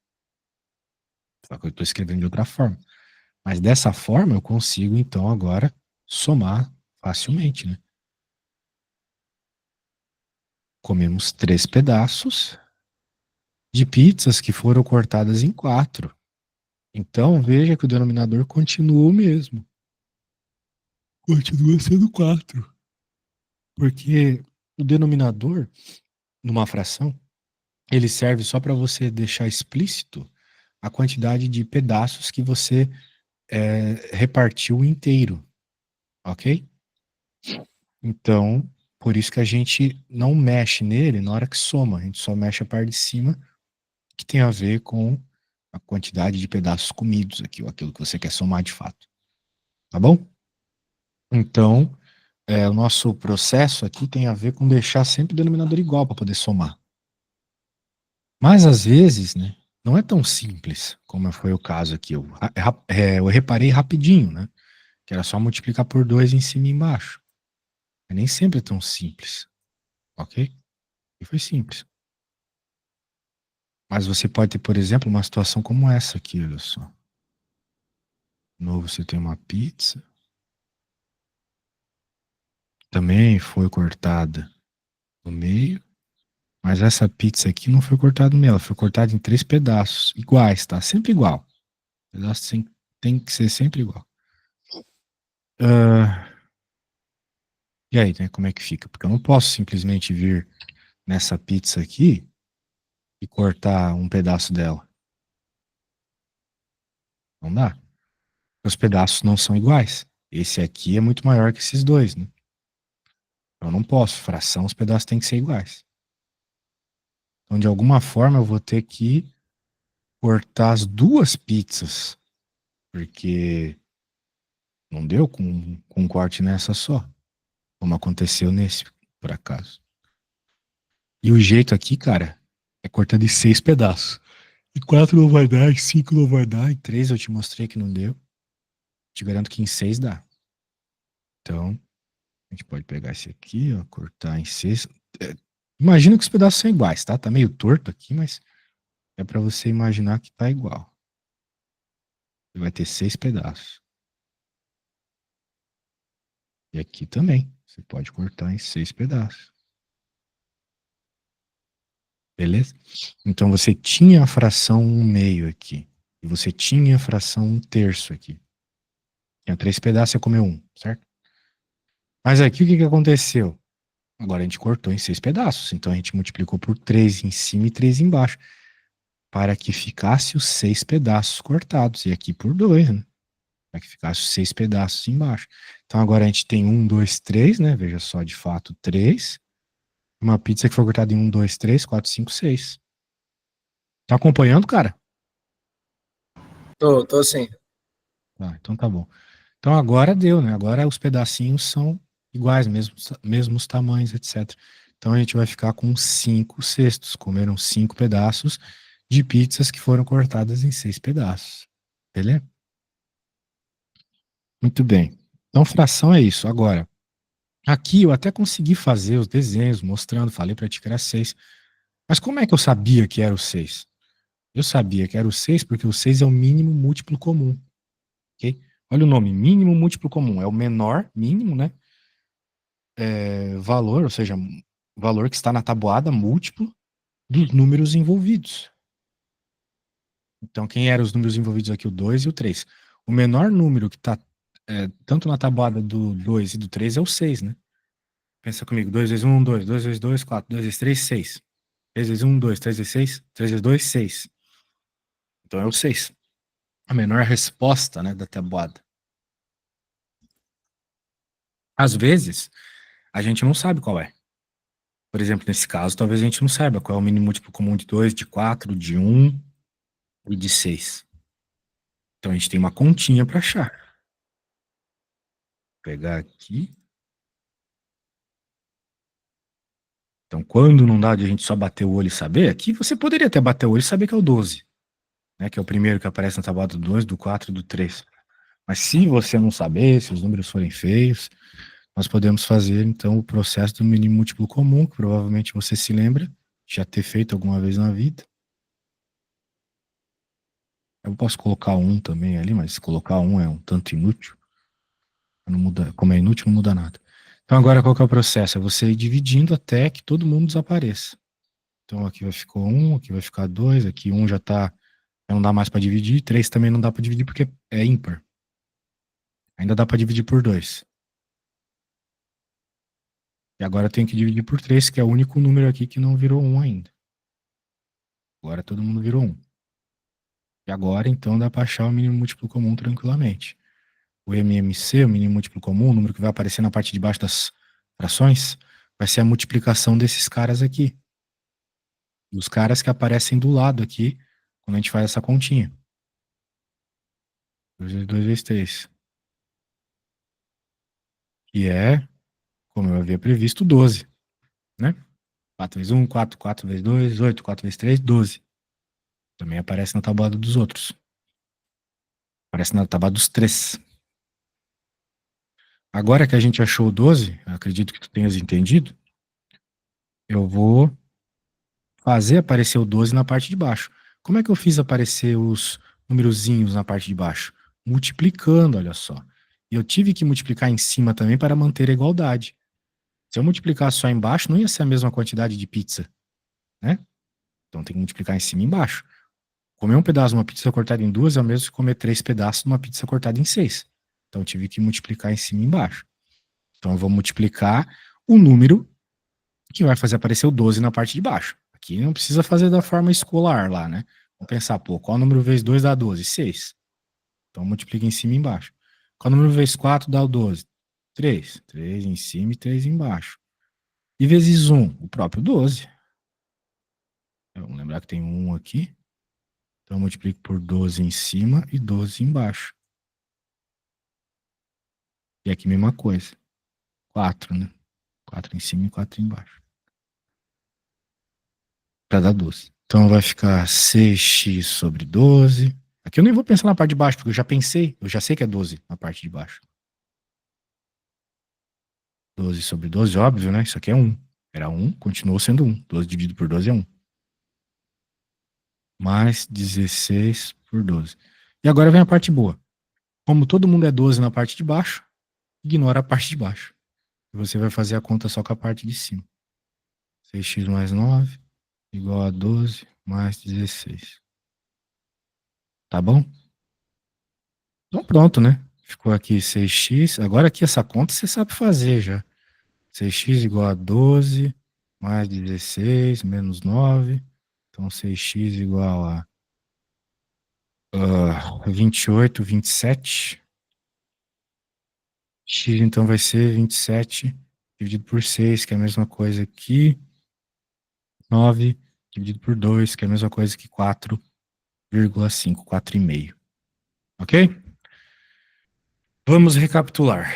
Só que eu estou escrevendo de outra forma. Mas dessa forma eu consigo, então, agora somar facilmente, né? Comemos três pedaços de pizzas que foram cortadas em quatro. Então, veja que o denominador continua o mesmo. Continua sendo quatro. Porque o denominador, numa fração, ele serve só para você deixar explícito a quantidade de pedaços que você repartiu inteiro, ok? Então, por isso que a gente não mexe nele na hora que soma, a gente só mexe a parte de cima, que tem a ver com a quantidade de pedaços comidos aqui, ou aquilo que você quer somar de fato. Tá bom? Então, o nosso processo aqui tem a ver com deixar sempre o denominador igual para poder somar. Mas às vezes, né, não é tão simples como foi o caso aqui. Eu reparei rapidinho, né, que era só multiplicar por 2 em cima e embaixo. Mas nem sempre é tão simples, ok? E foi simples. Mas você pode ter, por exemplo, uma situação como essa aqui, olha só. De novo, você tem uma pizza. Também foi cortada no meio. Mas essa pizza aqui não foi cortada no meio, ela foi cortada em três pedaços. Iguais, tá? Sempre igual. O pedaço tem que ser sempre igual. Ah, e aí, né? Como é que fica? Porque eu não posso simplesmente vir nessa pizza aqui e cortar um pedaço dela. Não dá. Os pedaços não são iguais. Esse aqui é muito maior que esses dois, né? Eu não posso. Fração, os pedaços têm que ser iguais. Então, de alguma forma, eu vou ter que cortar as duas pizzas. Porque não deu com um corte nessa só. Como aconteceu nesse, por acaso. E o jeito aqui, cara, é cortando em seis pedaços. E quatro não vai dar, e cinco não vai dar, e três eu te mostrei que não deu. Te garanto que em seis dá. Então, a gente pode pegar esse aqui, ó, cortar em seis. Imagina que os pedaços são iguais, tá? Tá meio torto aqui, mas é pra você imaginar que tá igual. Ele vai ter seis pedaços. E aqui também. Você pode cortar em seis pedaços. Beleza? Então você tinha a fração 1/2 aqui. E você tinha a fração 1/3 aqui. Tinha três pedaços, você comeu um, certo? Mas aqui o que aconteceu? Agora a gente cortou em seis pedaços. Então a gente multiplicou por três em cima e três embaixo. Para que ficasse os seis pedaços cortados. E aqui por dois, né? Para que ficasse os seis pedaços embaixo. Então agora a gente tem um, dois, três, né? Veja só, de fato, três. Uma pizza que foi cortada em um, dois, três, quatro, cinco, seis. Tá acompanhando, cara? Tô sim. Tá, então tá bom. Então agora deu, né? Agora os pedacinhos são iguais, mesmos tamanhos, etc. Então a gente vai ficar com 5 cestos. Comeram 5 pedaços de pizzas que foram cortadas em 6 pedaços. Beleza? Muito bem. Então fração é isso. Agora, aqui eu até consegui fazer os desenhos mostrando, falei para ti que era 6. Mas como é que eu sabia que era o 6? Eu sabia que era o 6 porque o 6 é o mínimo múltiplo comum. Ok? Olha o nome, mínimo múltiplo comum. É o menor, mínimo, né? Valor, ou seja, valor que está na tabuada múltiplo dos números envolvidos. Então, quem eram os números envolvidos aqui? O 2 e o 3. O menor número que está tanto na tabuada do 2 e do 3 é o 6, né? Pensa comigo, 2 vezes 1, 2, 2 vezes 2, 4, 2 vezes 3, 6. 3 vezes 1, 2, 3 vezes 6, 3 vezes 2, 6. Então é o 6. A menor resposta, né, da tabuada. Às vezes, a gente não sabe qual é. Por exemplo, nesse caso, talvez a gente não saiba qual é o mínimo múltiplo comum de 2, de 4, de 1 e de 6. Então a gente tem uma continha para achar. Vou pegar aqui. Então, quando não dá de a gente só bater o olho e saber, aqui você poderia até bater o olho e saber que é o 12, né? Que é o primeiro que aparece na tabuada do 2, do 4 e do 3. Mas se você não saber, se os números forem feios, nós podemos fazer, então, o processo do mínimo múltiplo comum, que provavelmente você se lembra, já ter feito alguma vez na vida. Eu posso colocar um também ali, mas colocar um é um tanto inútil. Não muda, como é inútil, não muda nada. Então, agora qual que é o processo? É você ir dividindo até que todo mundo desapareça. Então, aqui vai ficar um, aqui vai ficar dois, aqui um já tá, já não dá mais para dividir, 3 também não dá para dividir porque é ímpar. Ainda dá para dividir por 2. E agora eu tenho que dividir por 3, que é o único número aqui que não virou um ainda. Agora todo mundo virou um. E agora, então, dá para achar o mínimo múltiplo comum tranquilamente. O MMC, o mínimo múltiplo comum, o número que vai aparecer na parte de baixo das frações, vai ser a multiplicação desses caras aqui. Dos caras que aparecem do lado aqui, quando a gente faz essa continha. 2 vezes 2 vezes 3. Que é, como eu havia previsto, 12. Né? 4 vezes 1, 4, 4 vezes 2, 8, 4 vezes 3, 12. Também aparece na tabuada dos outros. Aparece na tabuada dos 3. Agora que a gente achou o 12, acredito que tu tenhas entendido, eu vou fazer aparecer o 12 na parte de baixo. Como é que eu fiz aparecer os numerozinhos na parte de baixo? Multiplicando, olha só. E eu tive que multiplicar em cima também para manter a igualdade. Se eu multiplicar só embaixo, não ia ser a mesma quantidade de pizza, né? Então tem que multiplicar em cima e embaixo. Comer um pedaço de uma pizza cortada em duas é o mesmo que comer 3 pedaços de uma pizza cortada em 6. Então eu tive que multiplicar em cima e embaixo. Então eu vou multiplicar o número que vai fazer aparecer o 12 na parte de baixo. Aqui não precisa fazer da forma escolar lá, né? Vamos pensar, pô, qual número vezes 2 dá 12? 6. Então multiplica em cima e embaixo. Qual número vezes 4 dá o 12? 3. 3 em cima e 3 embaixo. E vezes 1, o próprio 12. Vamos lembrar que tem 1 aqui. Então eu multiplico por 12 em cima e 12 embaixo. E aqui mesma coisa. 4, né? 4 em cima e 4 embaixo. Para dar 12. Então vai ficar 6x sobre 12. Aqui eu nem vou pensar na parte de baixo, porque eu já pensei, eu já sei que é 12 na parte de baixo. 12 sobre 12, óbvio, né? Isso aqui é 1. Era 1, continuou sendo 1. 12 dividido por 12 é 1. Mais 16 por 12. E agora vem a parte boa. Como todo mundo é 12 na parte de baixo, ignora a parte de baixo. E você vai fazer a conta só com a parte de cima. 6x mais 9 igual a 12 mais 16. Tá bom? Então pronto, né? Ficou aqui 6x. Agora aqui essa conta você sabe fazer já. 6x igual a 12 mais 16 menos 9. Então 6x igual a 28, 27. X então vai ser 27 dividido por 6, que é a mesma coisa que 9 dividido por 2, que é a mesma coisa que 4,5, 4,5. Ok? Vamos recapitular.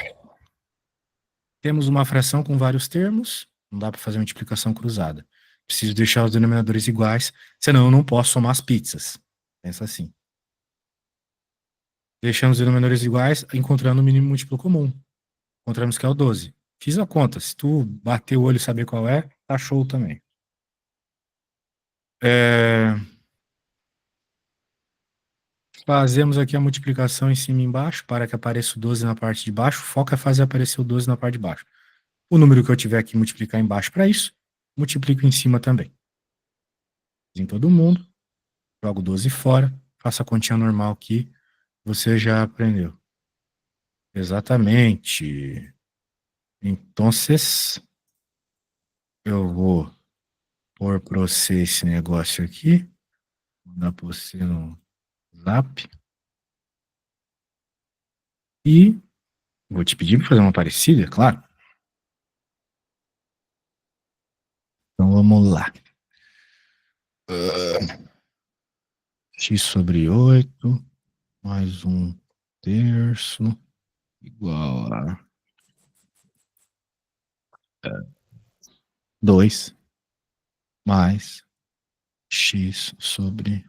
Temos uma fração com vários termos, não dá para fazer multiplicação cruzada. Preciso deixar os denominadores iguais, senão eu não posso somar as pizzas. Pensa assim. Deixando os denominadores iguais, encontrando o mínimo múltiplo comum. Encontramos que é o 12. Fiz a conta. Se tu bater o olho e saber qual é, tá show também. Fazemos aqui a multiplicação em cima e embaixo para que apareça o 12 na parte de baixo. Foca é fazer aparecer o 12 na parte de baixo. O número que eu tiver que multiplicar embaixo para isso, multiplico em cima também. Em todo mundo, jogo 12 fora, faço a continha normal que você já aprendeu. Exatamente. Então, eu vou pôr para você esse negócio aqui, mandar para você no Zap. E vou te pedir para fazer uma parecida, claro. Então vamos lá. X sobre 8 mais 1/3 igual a 2 mais x sobre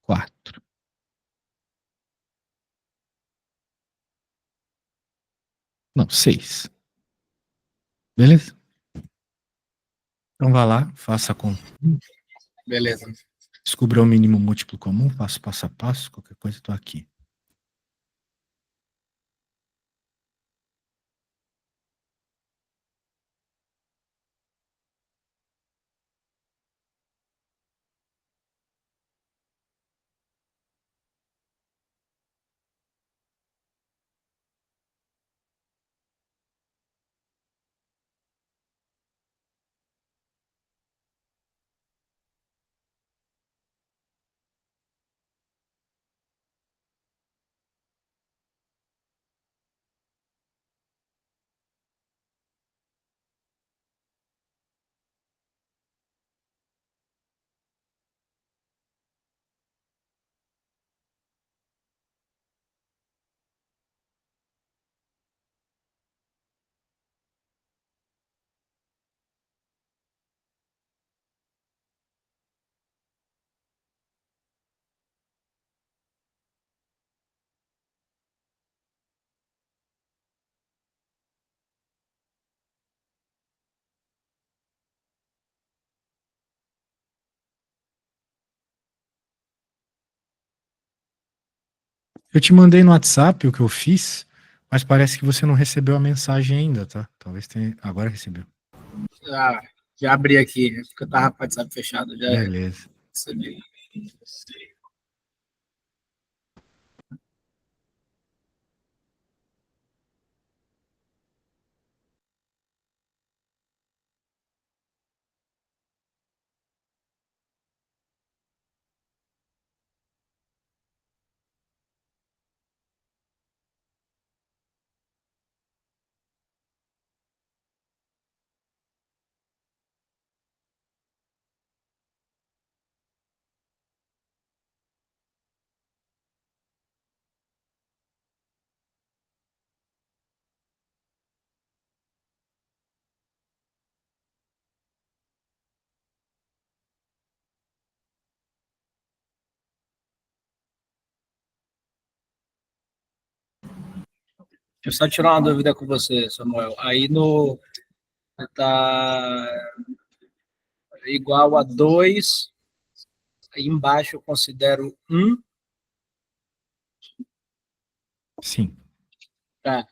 4. Não, 6. Beleza? Então vá lá, faça com. Beleza. Descubra o mínimo múltiplo comum, faço passo a passo, qualquer coisa estou aqui. Eu te mandei no WhatsApp o que eu fiz, mas parece que você não recebeu a mensagem ainda, tá? Talvez tenha. Agora recebeu. Ah, já abri aqui, porque eu tava com o WhatsApp fechado, já Beleza. recebi. Deixa eu só tirar uma dúvida com você, Samuel. Aí no tá igual a 2, aí embaixo eu considero 1. Sim. Tá.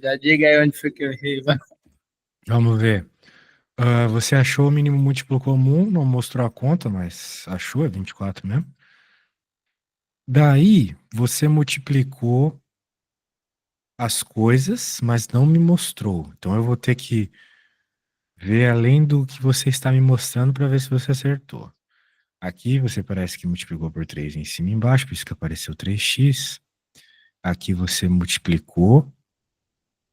Já diga aí onde foi que eu errei. Vai. Vamos ver. Você achou o mínimo múltiplo comum, não mostrou a conta, mas achou, é 24 mesmo. Daí, você multiplicou as coisas, mas não me mostrou. Então, eu vou ter que ver além do que você está me mostrando para ver se você acertou. Aqui, você parece que multiplicou por 3 em cima e embaixo, por isso que apareceu 3x. Aqui, você multiplicou.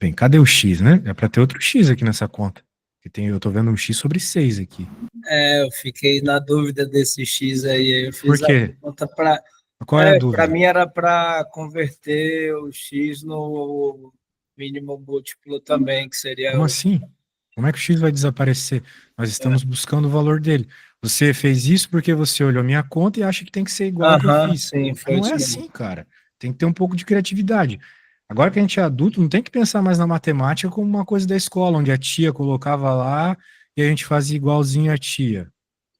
Bem, cadê o x, né? É para ter outro x aqui nessa conta. Que tem, eu tô vendo um x sobre 6 aqui. Eu fiquei na dúvida desse X aí. Eu Por fiz a quê? conta para. Qual é a Para dúvida? mim era para converter o X no mínimo múltiplo também, que seria Como o. assim? Como é que o X vai desaparecer? Nós estamos buscando o valor dele. Você fez isso porque você olhou minha conta e acha que tem que ser igual ao que eu Aham, fiz. sim, Mas foi não é isso mesmo. assim, cara. Tem que ter um pouco de criatividade. Agora que a gente é adulto, não tem que pensar mais na matemática como uma coisa da escola, onde a tia colocava lá e a gente fazia igualzinho a tia.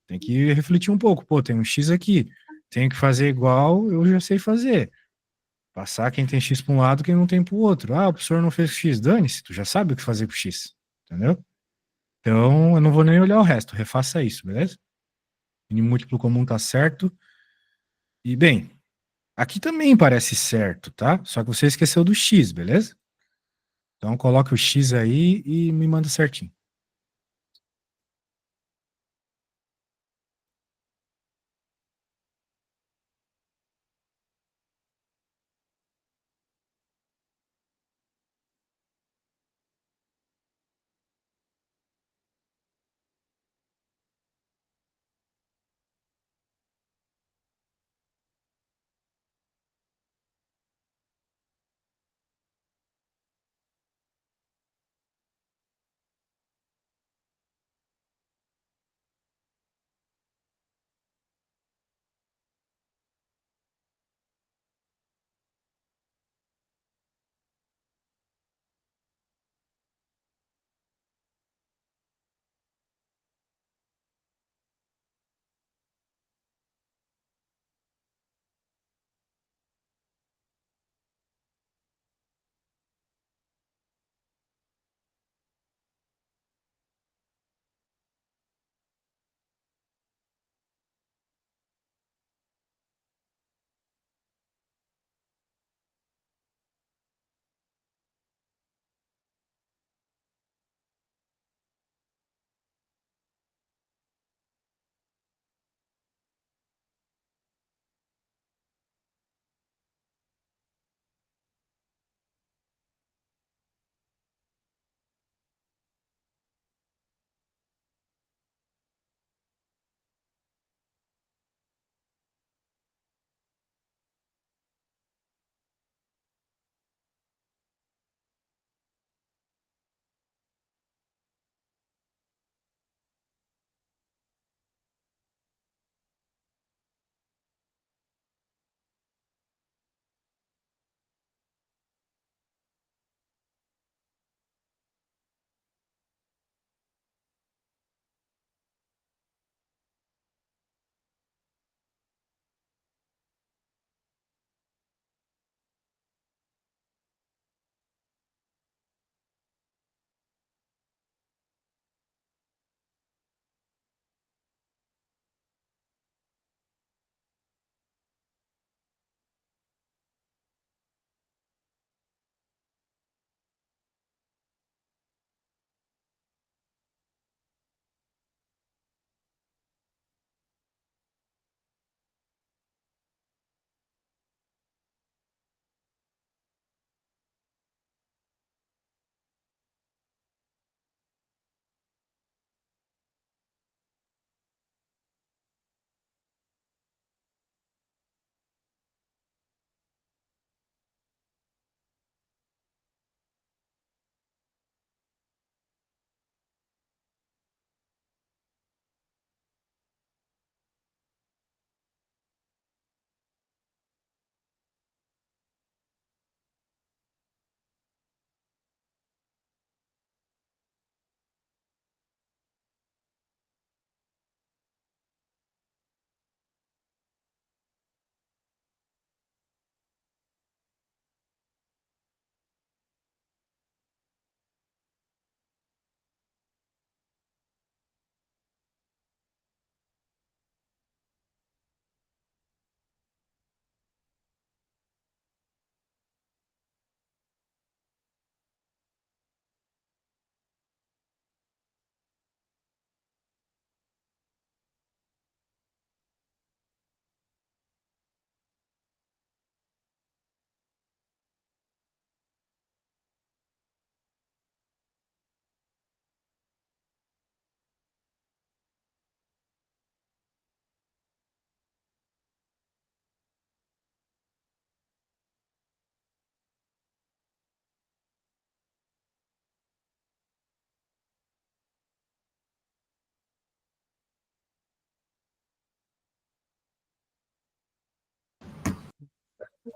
Tem que refletir um pouco. Pô, tem um X aqui. Tenho que fazer igual, eu já sei fazer. Passar quem tem X para um lado, quem não tem para o outro. Ah, o professor não fez X. Dane-se, tu já sabe o que fazer com X. Entendeu? Então, eu não vou nem olhar o resto, refaça isso, beleza? Mínimo múltiplo comum tá certo. E, bem, aqui também parece certo, tá? Só que você esqueceu do x, beleza? Então, coloque o x aí e me manda certinho.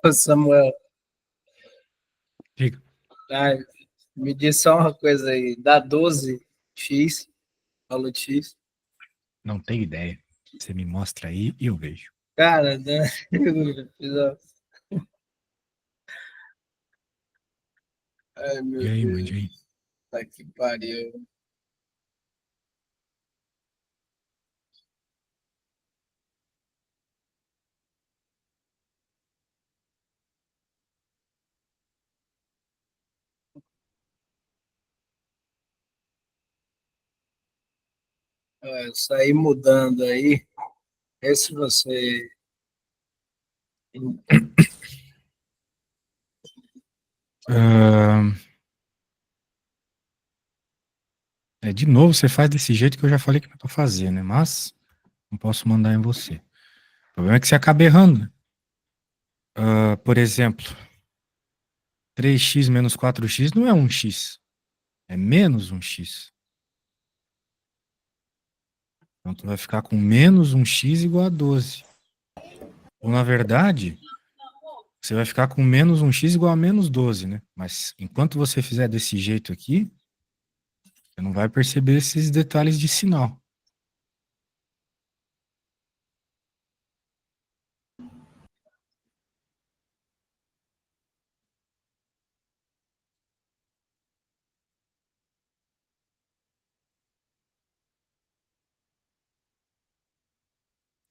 Ô, Samuel, Diga. ai, me diz só uma coisa aí. Dá 12x, valor de x. Não tenho ideia. Você me mostra aí e eu vejo. Cara, né? Ai, E meu aí, mande Deus. aí. Tá que pariu. Sair mudando aí. Vê se você. Ahn, de novo, você faz desse jeito que eu já falei que não é pra fazer, né? Mas não posso mandar em você. O problema é que você acaba errando, né? Por exemplo, 3x menos 4x não é 1x, é menos 1x. Então tu vai ficar com menos 1x igual a 12. Ou na verdade, você vai ficar com menos 1x igual a menos 12, né? Mas enquanto você fizer desse jeito aqui, você não vai perceber esses detalhes de sinal.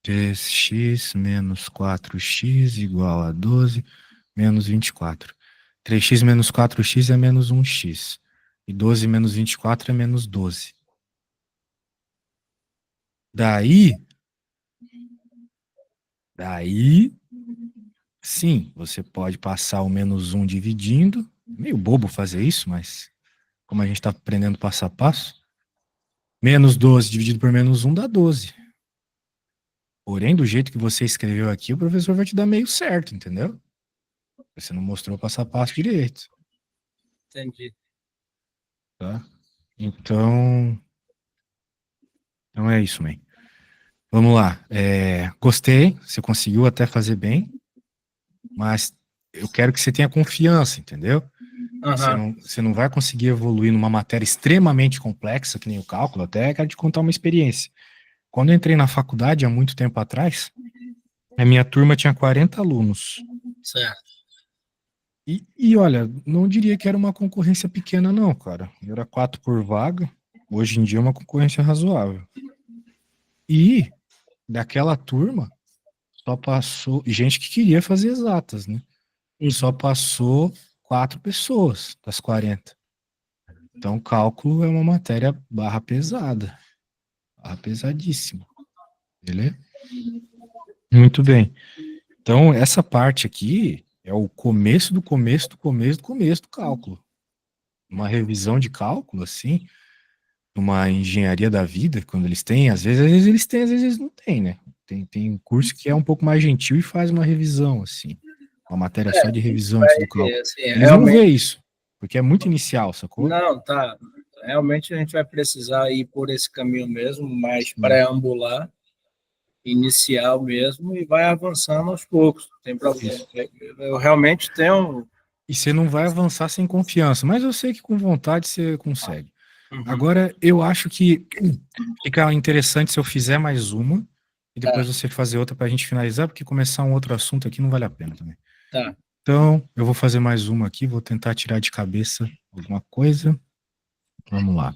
Três x menos 4x igual a 12 menos 24. 3x menos 4x é menos 1x. E 12 menos 24 é menos 12. Daí, sim, você pode passar o menos 1 dividindo. Meio bobo fazer isso, mas como a gente está aprendendo passo a passo, menos 12 dividido por menos 1 dá 12. Porém, do jeito que você escreveu aqui, o professor vai te dar meio certo, entendeu? Você não mostrou o passo a passo direito, Entendi. tá? Então, então é isso, man. Vamos lá. Gostei, você conseguiu até fazer bem, mas eu quero que você tenha confiança, entendeu? Aham, Você não vai conseguir evoluir numa matéria extremamente complexa, que nem o cálculo, até quero te contar uma experiência. Quando eu entrei na faculdade, há muito tempo atrás, a minha turma tinha 40 alunos. certo. E olha, não diria que era uma concorrência pequena, não, cara. Era 4 por vaga. Hoje em dia é uma concorrência razoável. E daquela turma, só passou gente que queria fazer exatas, né? Só Uhum. passou 4 pessoas das 40. Então, cálculo é uma matéria barra pesada. Barra pesadíssima. Beleza? Muito bem. Então, essa parte aqui é o começo do começo do começo do começo do cálculo. Uma revisão de cálculo, assim, numa engenharia da vida, quando eles têm, às vezes eles têm, às vezes eles não têm, né? Tem curso que é um pouco mais gentil e faz uma revisão, assim. Uma matéria só de A gente revisão antes do vai, cálculo. assim, Eles não realmente. vê isso, porque é muito inicial, sacou? Não, tá. Realmente a gente vai precisar ir por esse caminho mesmo, mais Sim. pré-ambular, inicial mesmo, e vai avançando aos poucos. Não tem problema. Isso. Eu realmente tenho. E você não vai avançar sem confiança, mas eu sei que com vontade você consegue. Uhum, Agora, eu acho que fica interessante se eu fizer mais uma e tá, depois você fazer outra para a gente finalizar, porque começar um outro assunto aqui não vale a pena também. tá. Então, eu vou fazer mais uma aqui, vou tentar tirar de cabeça alguma coisa. Vamos lá.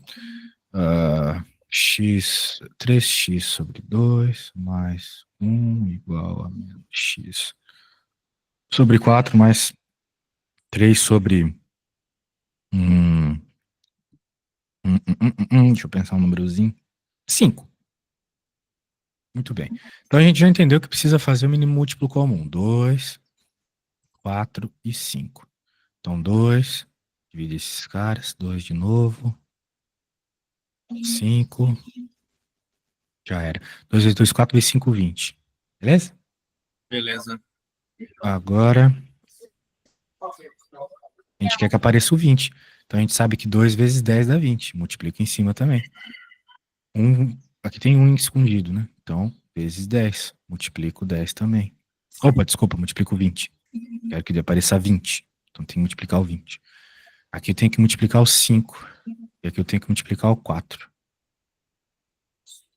X, 3x sobre 2 mais 1 igual a menos x sobre 4 mais 3 sobre hum, deixa eu pensar um númerozinho. 5. Muito bem. Então a gente já entendeu que precisa fazer o mínimo múltiplo comum. 2, 4 e 5. Então 2, divide esses caras. 2 de novo. 5. Já era. 2 vezes 2, 4 vezes 5, 20. Beleza? Beleza. Agora a gente quer que apareça o 20. Então a gente sabe que 2 vezes 10 dá 20. Multiplica em cima também. Aqui tem um escondido, né? Então, vezes 10. Multiplico 10 também. Opa, desculpa, multiplico 20. Quero que apareça 20. Então tem que multiplicar o 20. Aqui eu tenho que multiplicar o 5. E aqui eu tenho que multiplicar o 4.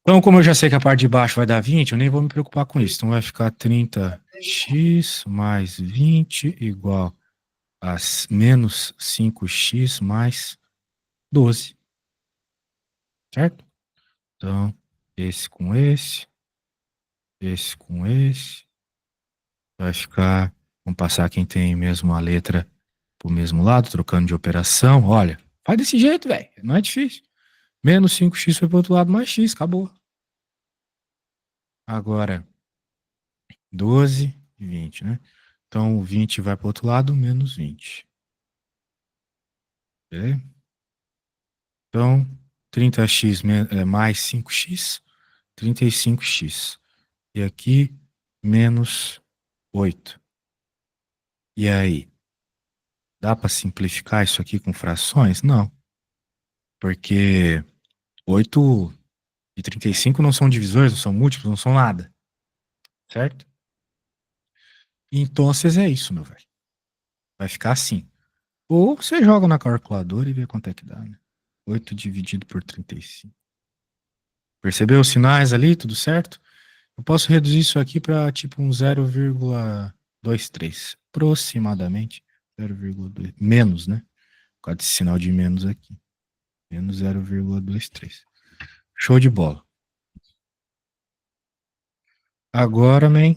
Então, como eu já sei que a parte de baixo vai dar 20, eu nem vou me preocupar com isso. Então vai ficar 30x mais 20 igual a menos 5x mais 12. Certo? Então, esse com esse com esse. Vai ficar. Vamos passar quem tem mesmo a letra pro mesmo lado, trocando de operação. Olha, faz desse jeito, velho. Não é difícil. Menos 5x foi pro outro lado, mais x, acabou. Agora, 12 e 20, né? Então, o 20 vai pro outro lado, menos 20. Ok? Então, 30x mais 5x, 35x. E aqui, menos 8. E aí? Dá para simplificar isso aqui com frações? Não. Porque 8 e 35 não são divisores, não são múltiplos, não são nada. Certo? Então, é isso, meu velho. Vai ficar assim. Ou você joga na calculadora e vê quanto é que dá, né? 8 dividido por 35. Percebeu os sinais ali? Tudo certo? Eu posso reduzir isso aqui para tipo um 0,23. Aproximadamente. 0,2. Menos, né? Por causa desse sinal de menos aqui. Menos 0,23. Show de bola. Agora, man,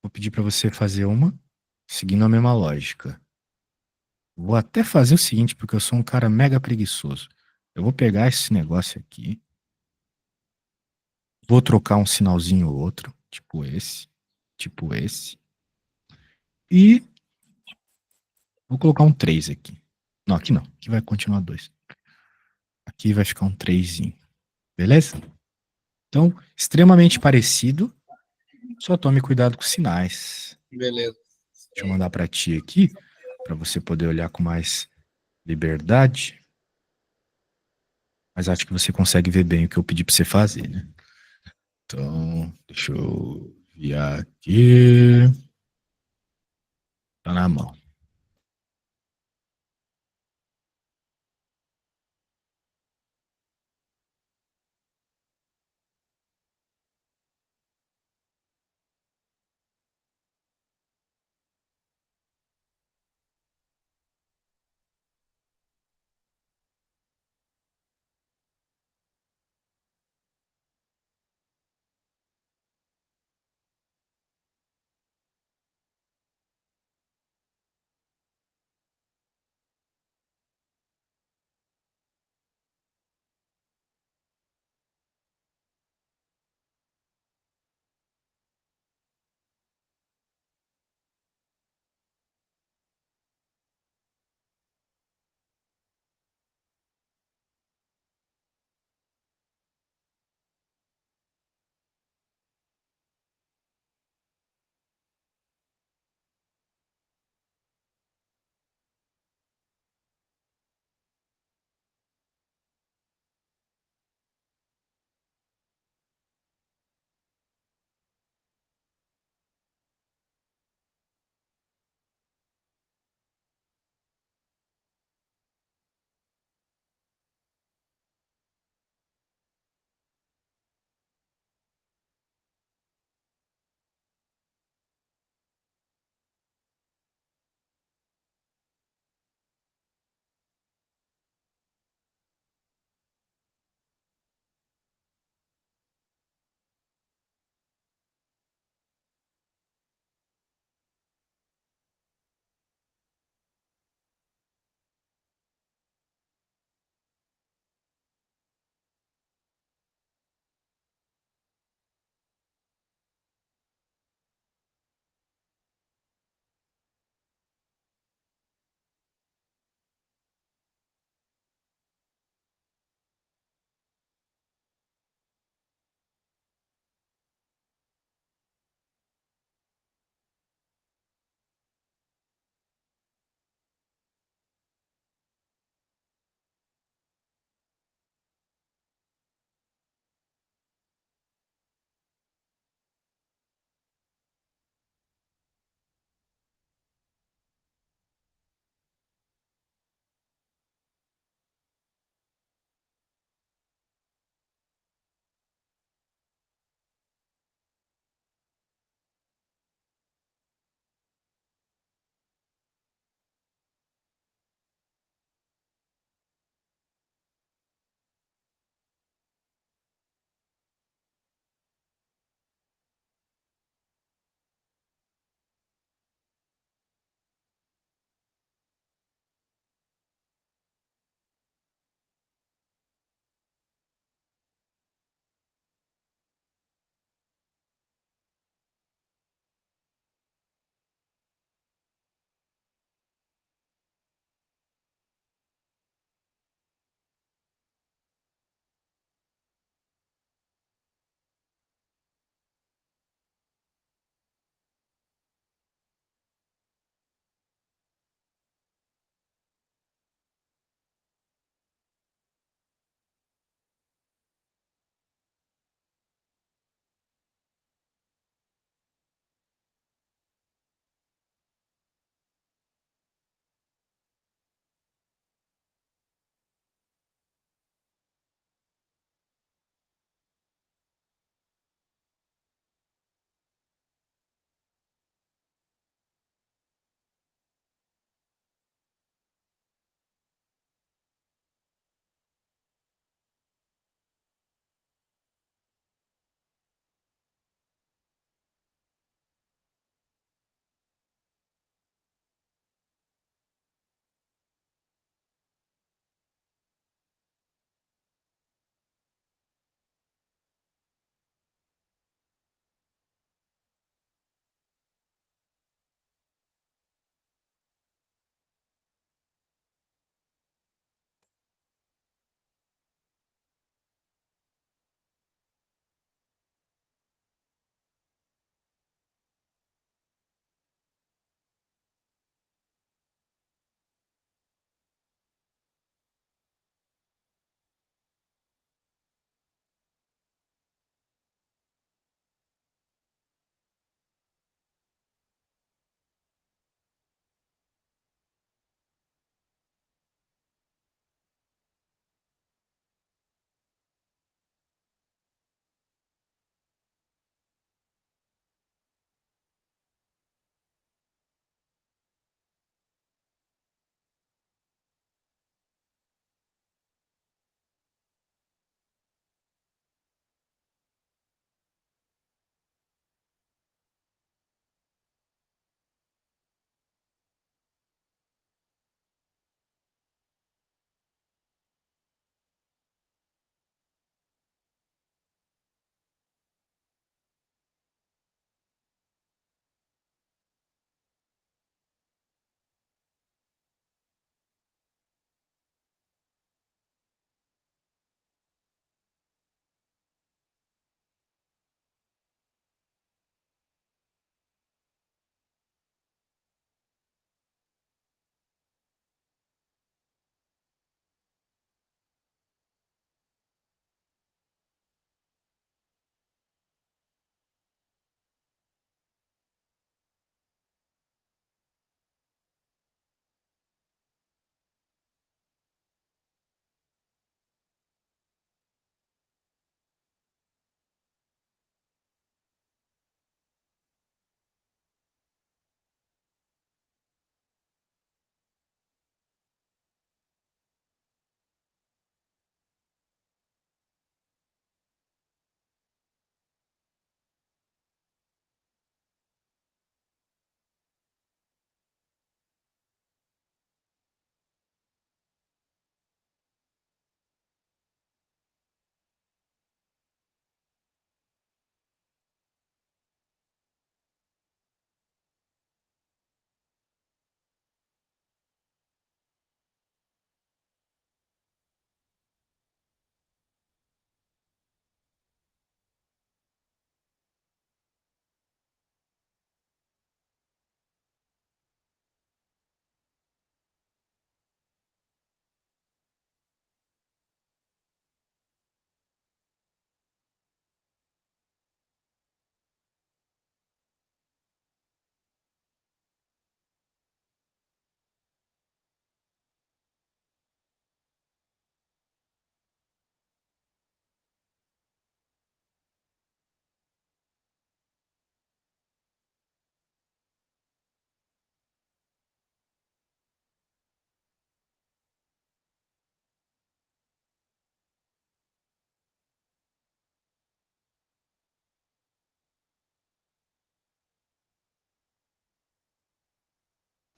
vou pedir para você fazer uma, seguindo a mesma lógica. Vou até fazer o seguinte, porque eu sou um cara mega preguiçoso. Eu vou pegar esse negócio aqui, vou trocar um sinalzinho ou outro, tipo esse, e vou colocar um 3 aqui. Não, aqui não. Aqui vai continuar 2. Aqui vai ficar um 3. Beleza? Então, extremamente parecido, só tome cuidado com os sinais. Beleza. Deixa eu mandar para ti aqui, para você poder olhar com mais liberdade. Mas acho que você consegue ver bem o que eu pedi para você fazer, né? Então, deixa eu enviar aqui. Tá na mão.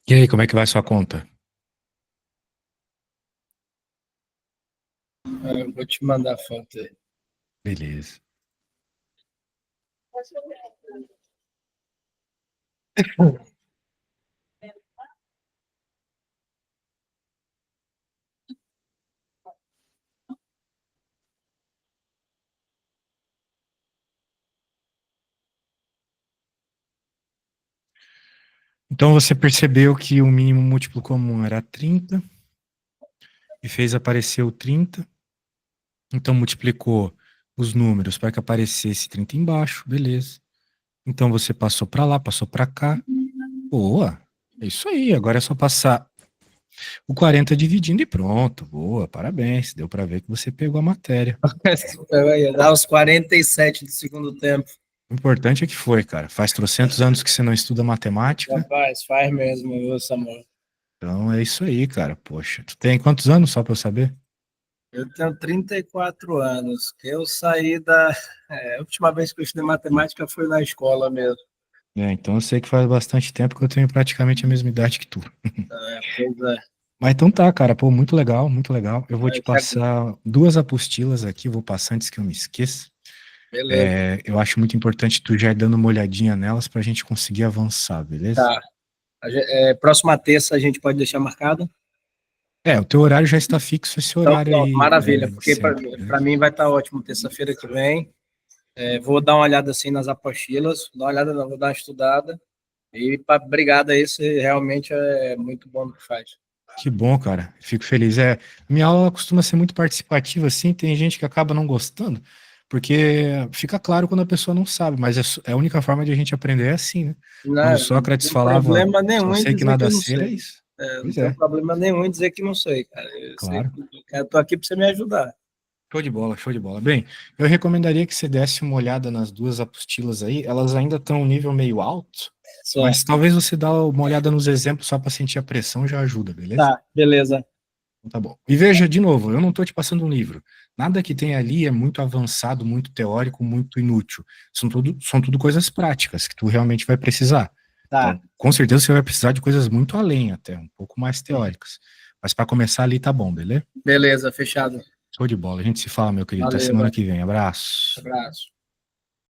E aí, como é que vai sua conta? Eu vou te mandar a foto aí. Beleza. Então você percebeu que o mínimo múltiplo comum era 30 e fez aparecer o 30. Então multiplicou os números para que aparecesse 30 embaixo, beleza. Então você passou para lá, passou para cá. Boa. É isso aí. Agora é só passar o 40 dividindo e pronto. Boa, parabéns. Deu para ver que você pegou a matéria. Eu ia dar os 47 do segundo tempo. O importante é que foi, cara. Faz trocentos anos que você não estuda matemática. Rapaz, faz mesmo, viu, Samuel? Então é isso aí, cara. Poxa, tu tem quantos anos só para eu saber? Eu tenho 34 anos. Eu saí da. A última vez que eu estudei matemática foi na escola mesmo. Então eu sei que faz bastante tempo que eu tenho praticamente a mesma idade que tu. Pois é. Mas então tá, cara, pô, muito legal, muito legal. Eu vou te Tá. passar duas apostilas aqui, vou passar antes que eu me esqueça. Beleza. Eu acho muito importante tu já ir dando uma olhadinha nelas pra gente conseguir avançar, beleza? Tá. Próxima terça a gente pode deixar marcado? O teu horário já está fixo, esse Então, horário pronto, aí maravilha, de porque sempre, né? para mim vai estar ótimo terça-feira que vem. Vou dar uma olhada assim nas apostilas, dar uma olhada, não, vou dar uma estudada. E obrigado aí, você realmente é muito bom no que faz. Que bom, cara. Fico feliz. Minha aula costuma ser muito participativa, assim, tem gente que acaba não gostando, porque fica claro quando a pessoa não sabe, mas é a única forma de a gente aprender é assim, né? Quando Não, não Sócrates tem falava, problema só nenhum em sei que dizer que nada eu não ser, é sei. isso. Não Pois tenho é, problema nenhum em dizer que não sei, cara. Eu sei claro. que eu tô aqui para você me ajudar. Show de bola, show de bola. Bem, eu recomendaria que você desse uma olhada nas duas apostilas aí. Elas ainda estão um nível meio alto, Só. mas talvez você dá uma olhada nos exemplos só para sentir a pressão já ajuda, beleza? Tá, beleza. Então tá bom. E veja, de novo, eu não estou te passando um livro. Nada que tem ali é muito avançado, muito teórico, muito inútil. São tudo coisas práticas que tu realmente vai precisar. Tá, Então, com certeza você vai precisar de coisas muito além até, um pouco mais teóricas. Mas para começar ali tá bom, beleza? beleza, fechado. Show de bola. A gente se fala, meu querido. Até Valeu, semana que vem. Abraço. abraço.